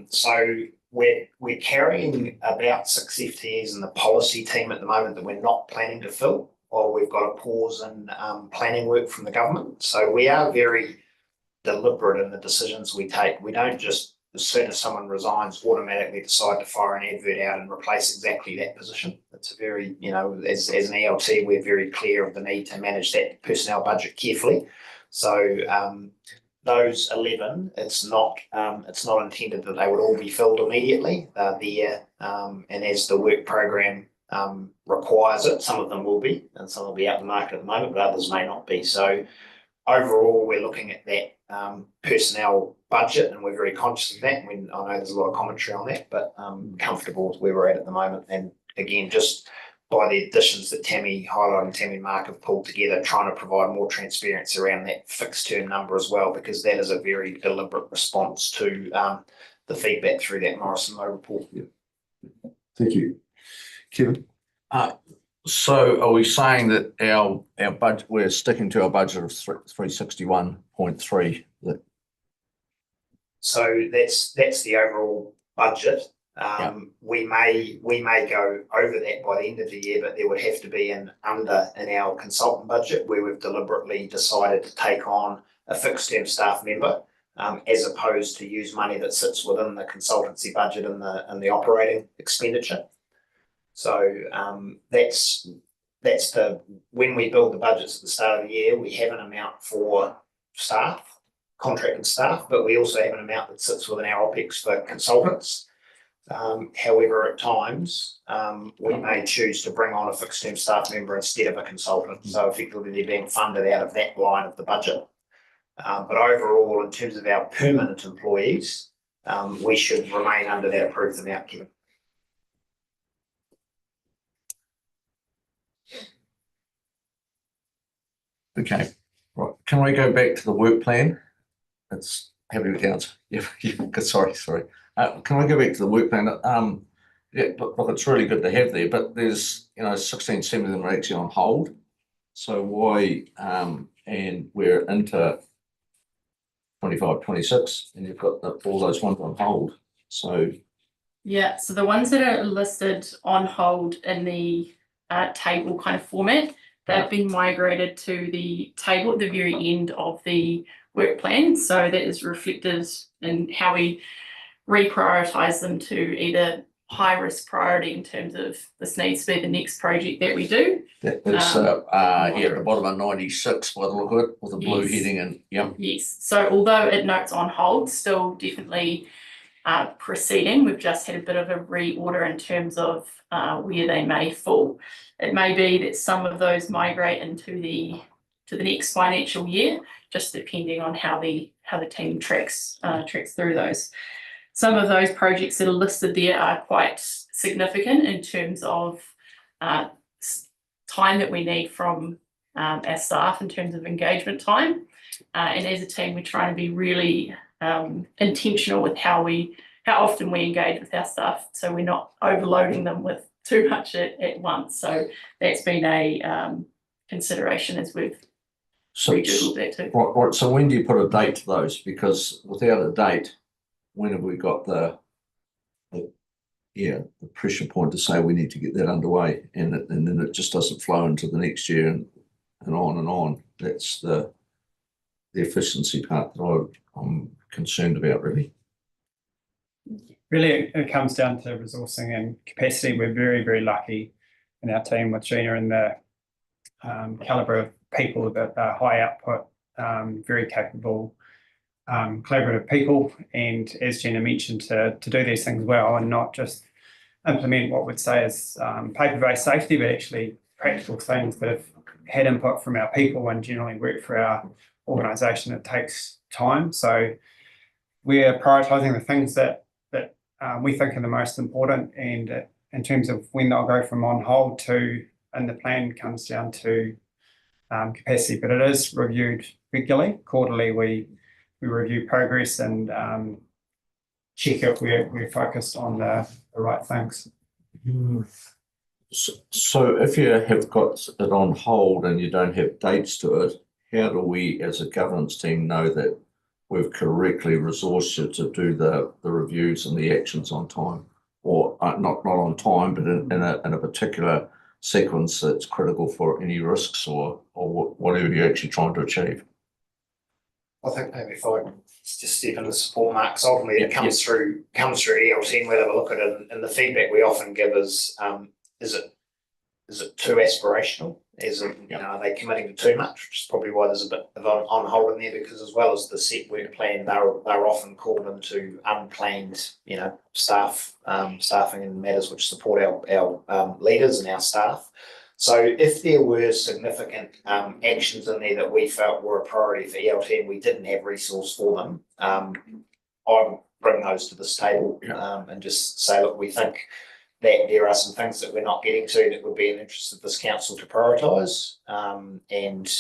So we're carrying about 6 FTEs in the policy team at the moment that we're not planning to fill, while we've got a pause in planning work from the government. So we are very deliberate in the decisions we take. We don't just, as soon as someone resigns, automatically decide to fire an advert out and replace exactly that position. It's a very, as an ELT, we're very clear of the need to manage that personnel budget carefully. So those 11, it's not intended that they would all be filled immediately. They're there, and as the work program requires it, some of them will be, and some will be out in the market at the moment, but others may not be. So overall, we're looking at that personnel budget, and we're very conscious of that. I know there's a lot of commentary on that, but comfortable with where we're at the moment. And again, just by the additions that Tammy highlighted and Tammy and Mark have pulled together, trying to provide more transparency around that fixed term number as well, because that is a very deliberate response to the feedback through that Morrison Low report. Yeah. Thank you. Kevin? So are we saying that our budget, we're sticking to our budget of 361.3? So that's the overall budget. We may go over that by the end of the year, but there would have to be an under in our consultant budget where we've deliberately decided to take on a fixed term staff member, as opposed to use money that sits within the consultancy budget and the operating expenditure. So that's when we build the budgets at the start of the year, we have an amount for staff, contracted staff, but we also have an amount that sits within our OPEX for consultants. However, at times, we may choose to bring on a fixed term staff member instead of a consultant. So effectively they're being funded out of that line of the budget. But overall, in terms of our permanent employees, we should remain under that approved amount, Kevin. Okay, right. Can we go back to the work plan? It's happy with council. Yeah, sorry. Can we go back to the work plan? Yeah, look, it's really good to have there, but there's 16, 17 of them are actually on hold. So why? And we're into 25, 26, and you've got all those ones on hold. So Yeah, so the ones that are listed on hold in the table kind of format, they've been migrated to the table at the very end of the work plan. So that is reflected in how we reprioritise them to either high risk priority in terms of this needs to be the next project that we do. it's at the bottom of 96 by the look of it, with a blue heading and Yes. So although it notes on hold, still definitely proceeding. We've just had a bit of a reorder in terms of where they may fall. It may be that some of those migrate into the next financial year, just depending on how the team tracks through those. Some of those projects that are listed there are quite significant in terms of time that we need from our staff in terms of engagement time. And as a team, we're trying to be really intentional with how often we engage with our staff, so we're not overloading them with too much at once. So that's been a consideration as we've rejiggled that too. Right. So when do you put a date to those? Because without a date, when have we got the pressure point to say we need to get that underway, and then it just doesn't flow into the next year and on and on. That's the efficiency part that I'm concerned about, really. Really, it comes down to resourcing and capacity. We're very, very lucky in our team with Gina and the calibre of people that are high output, very capable, collaborative people. And as Gina mentioned, to do these things well and not just implement what we'd say is paper-based safety, but actually practical things that have had input from our people and generally work for our organisation. It takes time. So we're prioritising the things that we think are the most important, and in terms of when they'll go from on hold to in the plan comes down to capacity, but it is reviewed regularly. Quarterly, we review progress and check if we're focused on the right things. So if you have got it on hold and you don't have dates to it, how do we as a governance team know that we've correctly resourced it to do the reviews and the actions on time, or not on time, but in a particular sequence that's critical for any risks or whatever you're actually trying to achieve? I think maybe if I just step into support, Mark, ultimately it comes through ELT, and we'll have a look at it, and the feedback we often give is it too aspirational? Are they committing to too much? Which is probably why there's a bit of on hold in there, because as well as the set work plan, they're often called into unplanned, staffing and matters which support our leaders and our staff. So if there were significant actions in there that we felt were a priority for ELT and we didn't have resource for them, I would bring those to this table and just say, look, we think that there are some things that we're not getting to that would be in interest of this council to prioritise, and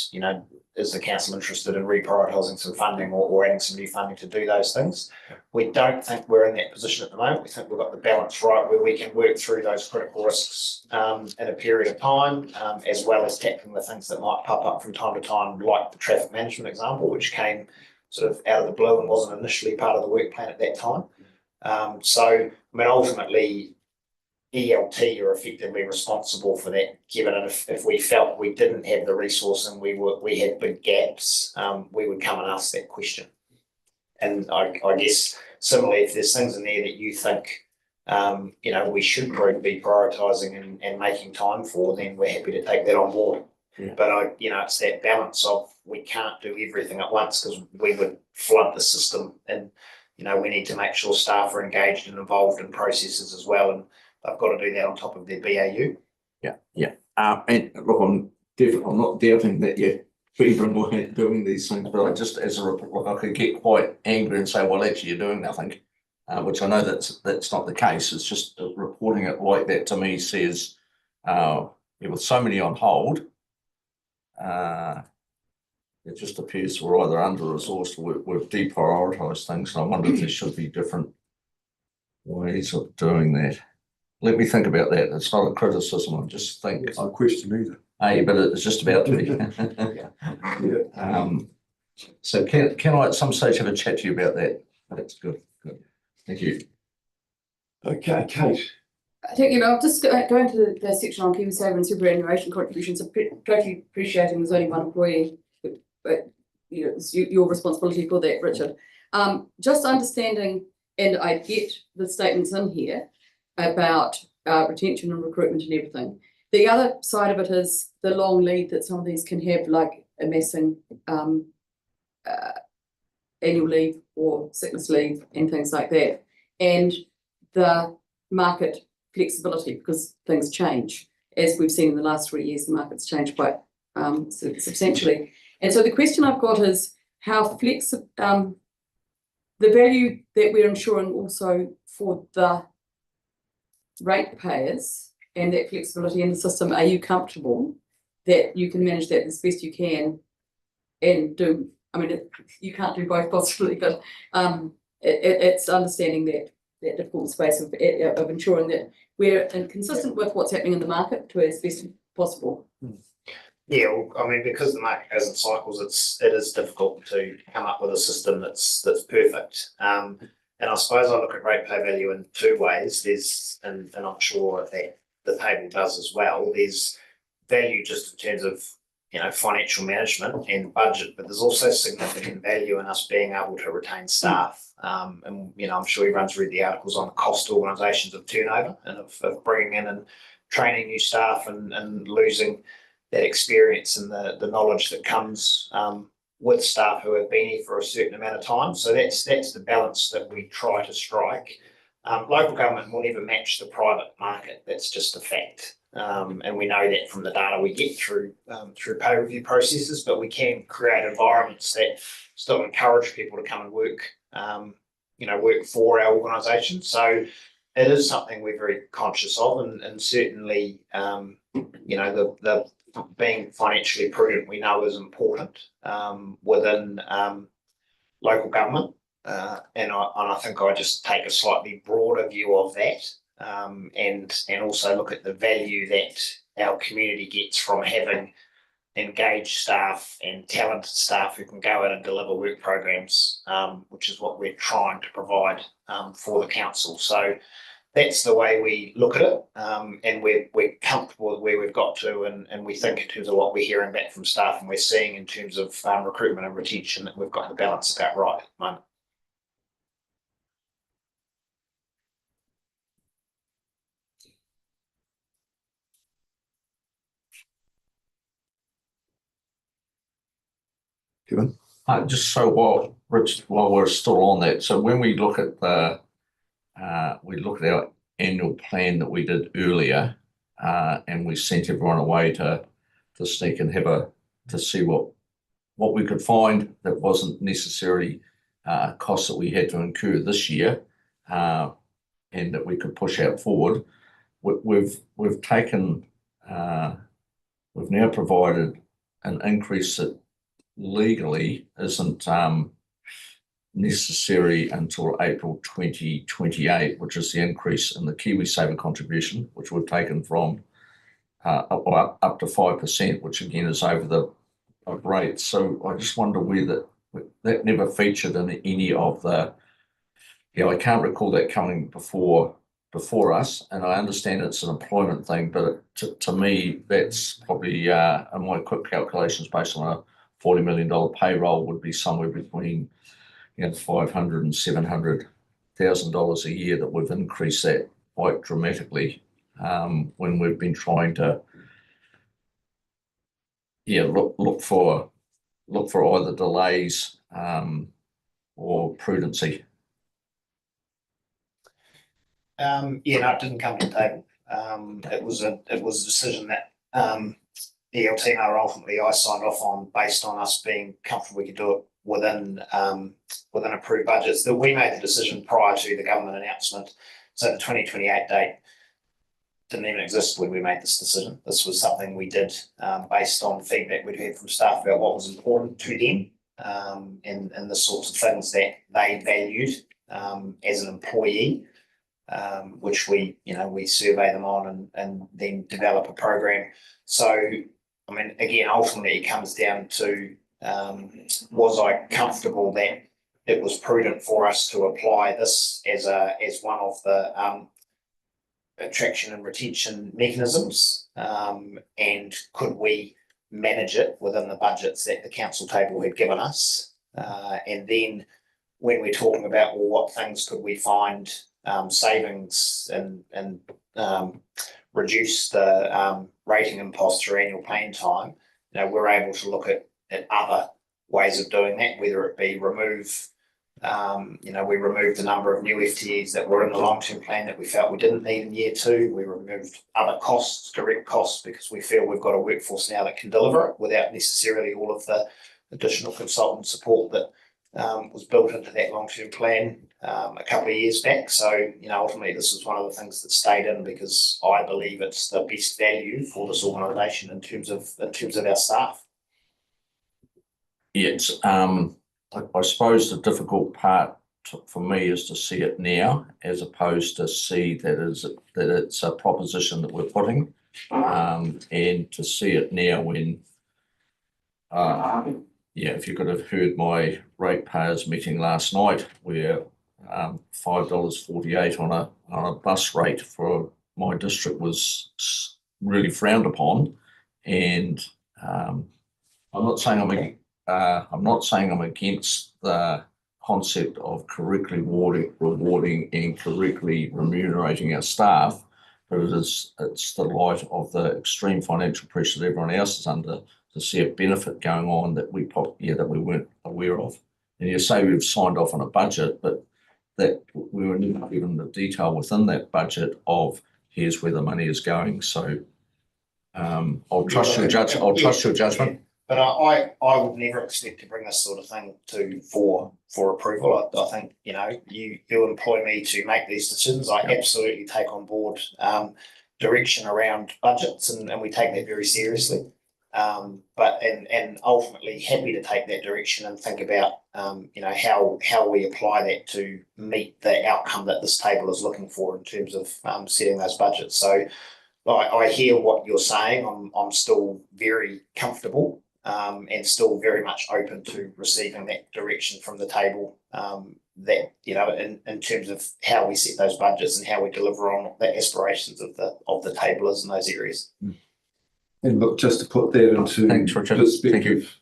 is the council interested in reprioritising some funding or adding some new funding to do those things? We don't think we're in that position at the moment. We think we've got the balance right where we can work through those critical risks in a period of time, as well as tackling the things that might pop up from time to time, like the traffic management example, which came sort of out of the blue and wasn't initially part of the work plan at that time. Ultimately, ELT are effectively responsible for that, Kevin. And if we felt we didn't have the resource and we had big gaps, we would come and ask that question. And I guess similarly, if there's things in there that you think we should be prioritising and making time for, then we're happy to take that on board. Yeah. But it's that balance of we can't do everything at once because we would flood the system, and we need to make sure staff are engaged and involved in processes as well, and they've got to do that on top of their BAU. Yeah. And look, I'm not doubting that you're beavering at doing these things, but I just, as a report, I could get quite angry and say, well, actually, you're doing nothing, which I know that's not the case. It's just reporting it like that to me says, with so many on hold, it just appears we're either under-resourced or we've deprioritised things. And I wonder if there should be different ways of doing that. Let me think about that. It's not a criticism. I just think. It's not a question either. Hey, but it's just about to be. So can I at some stage have a chat to you about that? That's good. Good. Thank you. Okay, Kate. I think, I'll just go into the section on KiwiSaver and superannuation contributions. I'm totally appreciating there's only one employee, but it's your responsibility for that, Richard. Just understanding, and I get the statements in here about retention and recruitment and everything. The other side of it is the long lead that some of these can have, like amassing annual leave or sickness leave and things like that, and the market flexibility, because things change. As we've seen in the last 3 years, the market's changed quite substantially. And so the question I've got is how flexible, the value that we're ensuring also for the ratepayers and that flexibility in the system, are you comfortable that you can manage that as best you can and do, you can't do both possibly, but it's understanding that difficult space of ensuring that we're consistent with what's happening in the market to as best possible. Yeah, well, because the market goes in cycles, it is difficult to come up with a system that's perfect. And I suppose I look at rate pay value in two ways. There's, and I'm sure that the table does as well, there's value just in terms of financial management and budget, but there's also significant value in us being able to retain staff. And I'm sure everyone's read the articles on the cost to organisations of turnover and of bringing in and training new staff and losing that experience and the knowledge that comes with staff who have been here for a certain amount of time. So that's the balance that we try to strike. Local government will never match the private market. That's just a fact. And we know that from the data we get through pay review processes, but we can create environments that still encourage people to come and work, work for our organisation. So it is something we're very conscious of, and certainly, the being financially prudent we know is important within local government. And I think I just take a slightly broader view of that. And also look at the value that our community gets from having engaged staff and talented staff who can go out and deliver work programs, which is what we're trying to provide for the council. So that's the way we look at it, and we're comfortable with where we've got to, and we think in terms of what we're hearing back from staff and we're seeing in terms of recruitment and retention that we've got the balance about right at the moment. Kevin? Just so while we're still on that, so when we look at our annual plan that we did earlier, and we sent everyone away to sneak and to see what we could find that wasn't necessarily costs that we had to incur this year, and that we could push out forward. We've now provided an increase that legally isn't necessary until April 2028, which is the increase in the KiwiSaver contribution, which we've taken from up to 5%, which again is over the rate. So I just wonder whether that never featured in any of the. I can't recall that coming before us, and I understand it's an employment thing, but to me that's probably in my quick calculations based on a $40 million payroll would be somewhere between $500,000 and $700,000 a year that we've increased that quite dramatically when we've been trying to look for either delays or prudency. No, it didn't come to the table. It was a decision that ELT and ultimately I signed off on based on us being comfortable we could do it within approved budgets. That we made the decision prior to the government announcement. So the 2028 date didn't even exist when we made this decision. This was something we did based on feedback we'd heard from staff about what was important to them and the sorts of things that they valued as an employee. Which we survey them on and then develop a program. So, I mean, again, ultimately it comes down to, was I comfortable that it was prudent for us to apply this as one of the attraction and retention mechanisms, and could we manage it within the budgets that the council table had given us? And then when we're talking about, well, what things could we find savings and reduce the rating impost through annual plan time, we're able to look at other ways of doing that, whether it be remove, we removed the number of new FTEs that were in the long-term plan that we felt we didn't need in year 2. We removed other costs, direct costs, because we feel we've got a workforce now that can deliver it without necessarily all of the additional consultant support that was built into that long-term plan a couple of years back. So, ultimately this was one of the things that stayed in because I believe it's the best value for this organisation in terms of our staff. Yes, I suppose the difficult part for me is to see it now, as opposed to see that it's a proposition that we're putting, and to see it now when. If you could have heard my ratepayers meeting last night, where $5.48 on a bus rate for my district was really frowned upon, and I'm not saying I'm against the concept of correctly rewarding and correctly remunerating our staff, but it's the light of the extreme financial pressure that everyone else is under, to see a benefit going on that we weren't aware of. And you say we've signed off on a budget, but that we were never given the detail within that budget of here's where the money is going. So I'll trust your judgment. But I would never expect to bring this sort of thing for approval. I think you employ me to make these decisions. I absolutely take on board direction around budgets, and we take that very seriously. But ultimately happy to take that direction and think about how we apply that to meet the outcome that this table is looking for in terms of setting those budgets. So I hear what you're saying. I'm still very comfortable and still very much open to receiving that direction from the table, that in terms of how we set those budgets and how we deliver on the aspirations of the tablers in those areas. And look, just to put that into perspective,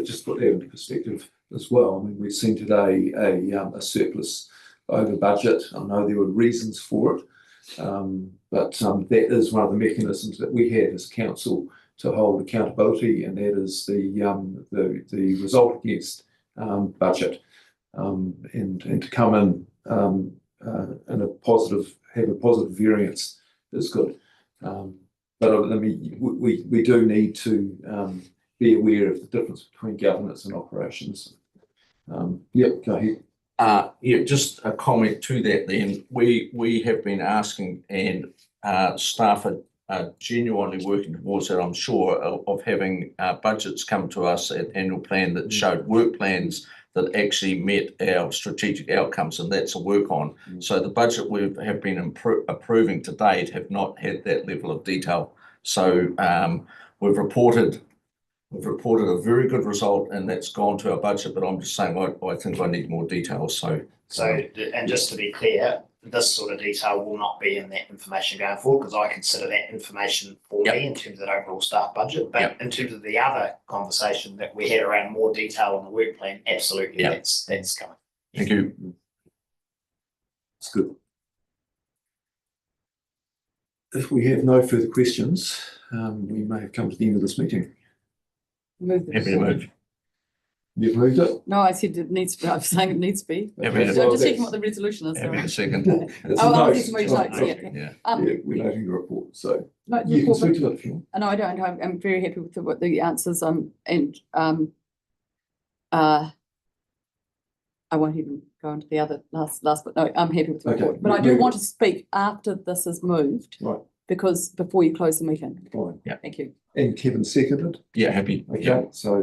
just put that into perspective as well. I mean, we've seen today a surplus over budget. I know there were reasons for it, but that is one of the mechanisms that we have as council to hold accountability, and that is the result against budget, and to come in have a positive variance is good. But I mean, we do need to be aware of the difference between governance and operations. Go ahead. Just a comment to that then. We have been asking, and staff are genuinely working towards that, I'm sure, of having budgets come to us at annual plan that showed work plans that actually met our strategic outcomes, and that's a work on. So the budget we have been approving to date have not had that level of detail. So we've reported a very good result, and that's gone to our budget, but I'm just saying I think I need more detail. So and just to be clear, this sort of detail will not be in that information going forward, because I consider that information for me in terms of the overall staff budget. But in terms of the other conversation that we had around more detail on the work plan, absolutely, that's coming. Thank you. That's good. If we have no further questions, we may have come to the end of this meeting. Move the Happy to report. move. You've moved it? No, I said it needs to be, I was saying it needs to be. Happy to- So I'm just checking what the resolution is. Happy to sorry. second. It's Oh, a I'll note. do some more notes, yeah. Yeah. Yeah, we're noting the report, so No, the you can report, speak to it if you want. no, I don't. I'm very happy with what the answers, and, I won't even go into the other last, but no, I'm happy with the Okay, report. But I move do it. want to speak after this is moved. Right. Because before you close the meeting. Fine. Thank you. And Kevin seconded. Yeah, happy. Yeah. Okay, so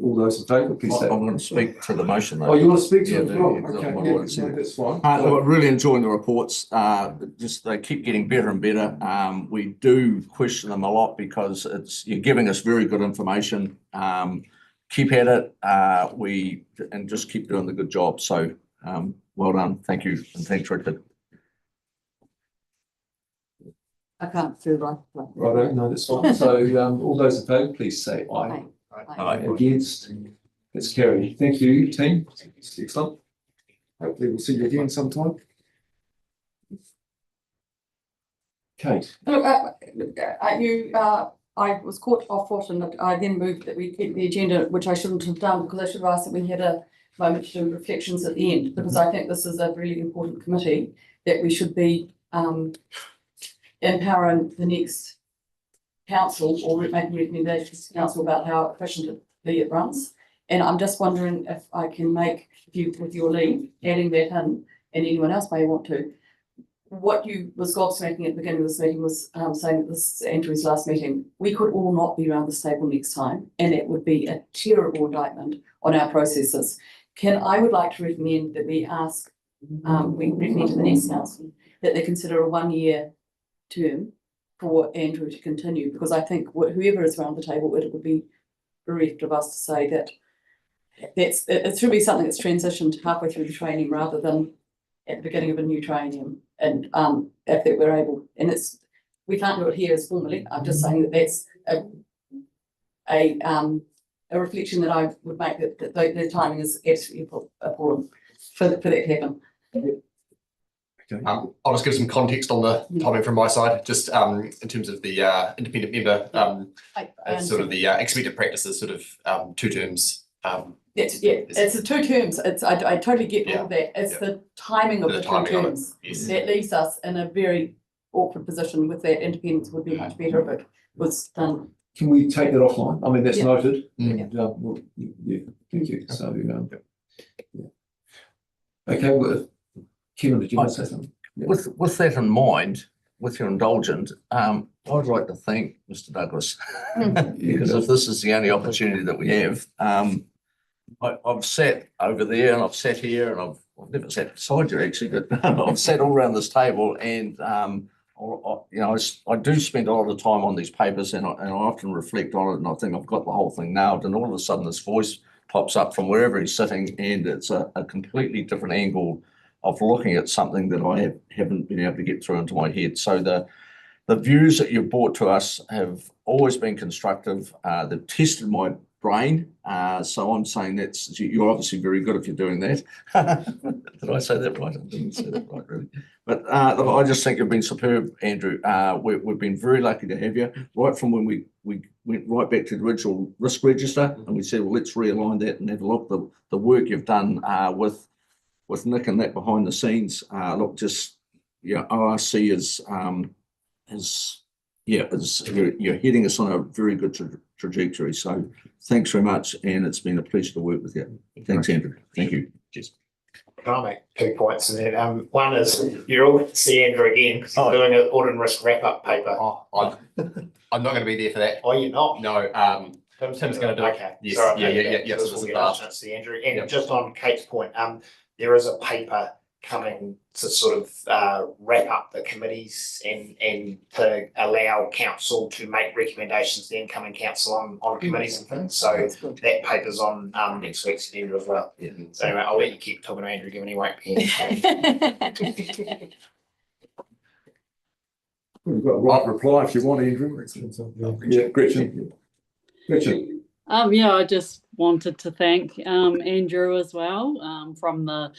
all those in favour, please say. I'm going to speak to the motion though. Oh, you want to speak to Yeah, it as the- well? the- Okay, what yeah, I want to say. no, that's fine. I'm really enjoying the reports. Just they keep getting better and better. We do question them a lot because you're giving us very good information. Keep at it. And just keep doing the good job. So well done. Thank you. And thanks, Richard. I can't do right. Right, no, that's fine. So all those in favour, please say aye. Aye. Against, that's carried. Thank you, team. Excellent. Hopefully we'll see you again sometime. Kate, Look, I was caught off foot and I then moved that we keep the agenda, which I shouldn't have done because I should have asked that we had a moment to do reflections at the end, because I think this is a really important committee that we should be empowering the next council or making recommendations to council about how efficiently it runs. And I'm just wondering if I can make, with your leave, adding that in, and anyone else may want to. What you was gobsmacking at the beginning of this meeting was saying that this is Andrew's last meeting. We could all not be around this table next time, and it would be a terrible indictment on our processes. I would like to recommend that we ask, we recommend to the next council that they consider a 1-year term for Andrew to continue, because I think whoever is around the table, it would be bereft of us to say that it should be something that's transitioned halfway through the training rather than at the beginning of a new training. And if that we're able, and we can't do it here as formally. I'm just saying that that's a reflection that I would make that the timing is absolutely appalling for that to happen. I'll just give some context on the timing from my side, just in terms of the independent member, sort of the expected practice is sort of 2 terms. It's the 2 terms. I totally get all of that. It's the timing of the 2 terms that leaves us in a very awkward position. With that, independence would be much better if it was done. can we take that offline? I mean, that's Yeah. noted. Mm. And, yeah, thank you. So, yeah. Okay, well, Kevin, did you want to say something? Yeah. With that in mind, with your indulgence, I'd like to thank Mr. Douglas. Because if this is the only opportunity that we have, I've sat over there and I've sat here and I've never sat beside you actually, but I've sat all around this table and I do spend a lot of time on these papers and I often reflect on it and I think I've got the whole thing nailed, and all of a sudden this voice pops up from wherever he's sitting and it's a completely different angle of looking at something that I haven't been able to get through into my head. So the views that you've brought to us have always been constructive. They've tested my brain. So I'm saying you're obviously very good if you're doing that. Did I say that right? I didn't say that right, really. But I just think you've been superb, Andrew. We've been very lucky to have you, right from when we went right back to the original risk register and we said, well, let's realign that and have a look. The work you've done with Nick and that behind the scenes, ORC you're heading us on a very good trajectory. So thanks very much, and it's been a pleasure to work with you. Thanks, Andrew. Thank you. Cheers. Can I make 2 points in that? One is you're all to see Andrew again because he's doing an audit and risk wrap-up paper. I'm not going to be there for that. Oh, you're not? No, Tim's going to do it. Okay. Yes, Sorry, yeah. So So this is we'll the get a last. chance to see Andrew. And Yep. just on Kate's point, there is a paper coming to sort of wrap up the committees and to allow council to make recommendations to the incoming council on committees and things. So That's good. that paper's on next week's agenda as well. Yeah. So anyway, I'll let you keep talking to Andrew, given he won't be here. We've got a right reply if you want, Andrew. Yeah, Gretchen. Gretchen. Yeah, I just wanted to thank Andrew as well from the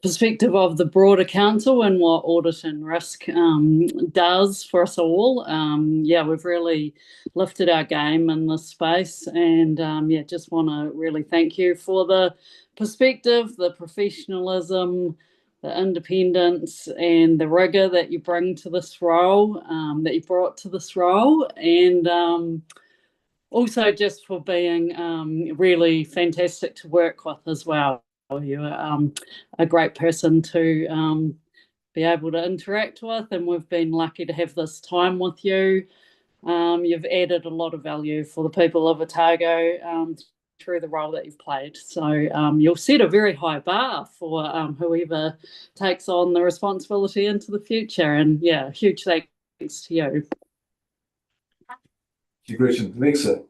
perspective of the broader council and what audit and risk does for us all. Yeah, we've really lifted our game in this space, and yeah, just want to really thank you for the perspective, the professionalism, the independence, and the rigor that you bring to this role, that you brought to this role, and also just for being really fantastic to work with as well. You're a great person to be able to interact with, and we've been lucky to have this time with you. You've added a lot of value for the people of Otago through the role that you've played. So you'll set a very high bar for whoever takes on the responsibility into the future. And yeah, huge thanks to you. Congratulations, Alexa.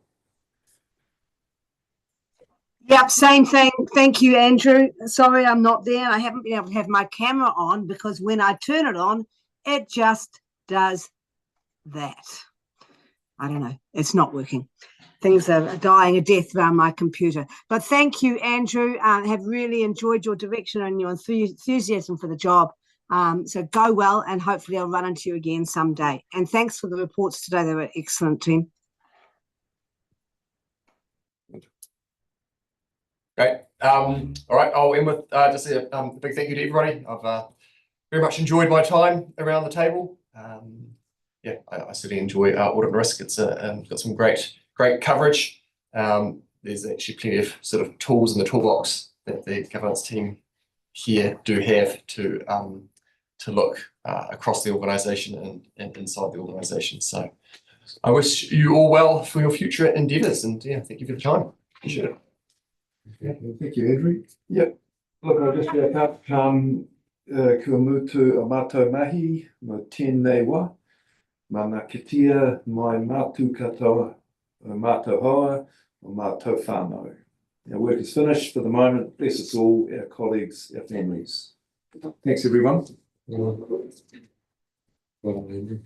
Yep, same thing. Thank you, Andrew. Sorry I'm not there. I haven't been able to have my camera on because when I turn it on, it just does that. I don't know. It's not working. Things are dying a death around my computer. But thank you, Andrew. I have really enjoyed your direction and your enthusiasm for the job. So go well, and hopefully I'll run into you again someday. And thanks for the reports today. They were excellent, team. Great. All right, I'll end with just a big thank you to everybody. I've very much enjoyed my time around the table. Yeah, I certainly enjoy audit and risk. It's got some great coverage. There's actually plenty of sort of tools in the toolbox that the governance team here do have to look across the organisation and inside the organisation. So I wish you all well for your future endeavours, and yeah, thank you for the time. Appreciate it. Yeah, thank you, Andrew. Yep. Look, I'll just wrap up. Kua mutu a mātou mahi, mo tēnei wā, mana kitia mai mātou katoa, o mātou hoa, o mātou whānau. Our work is finished for the moment. Bless us all, our colleagues, our families. Thanks, everyone. Well done, Andrew.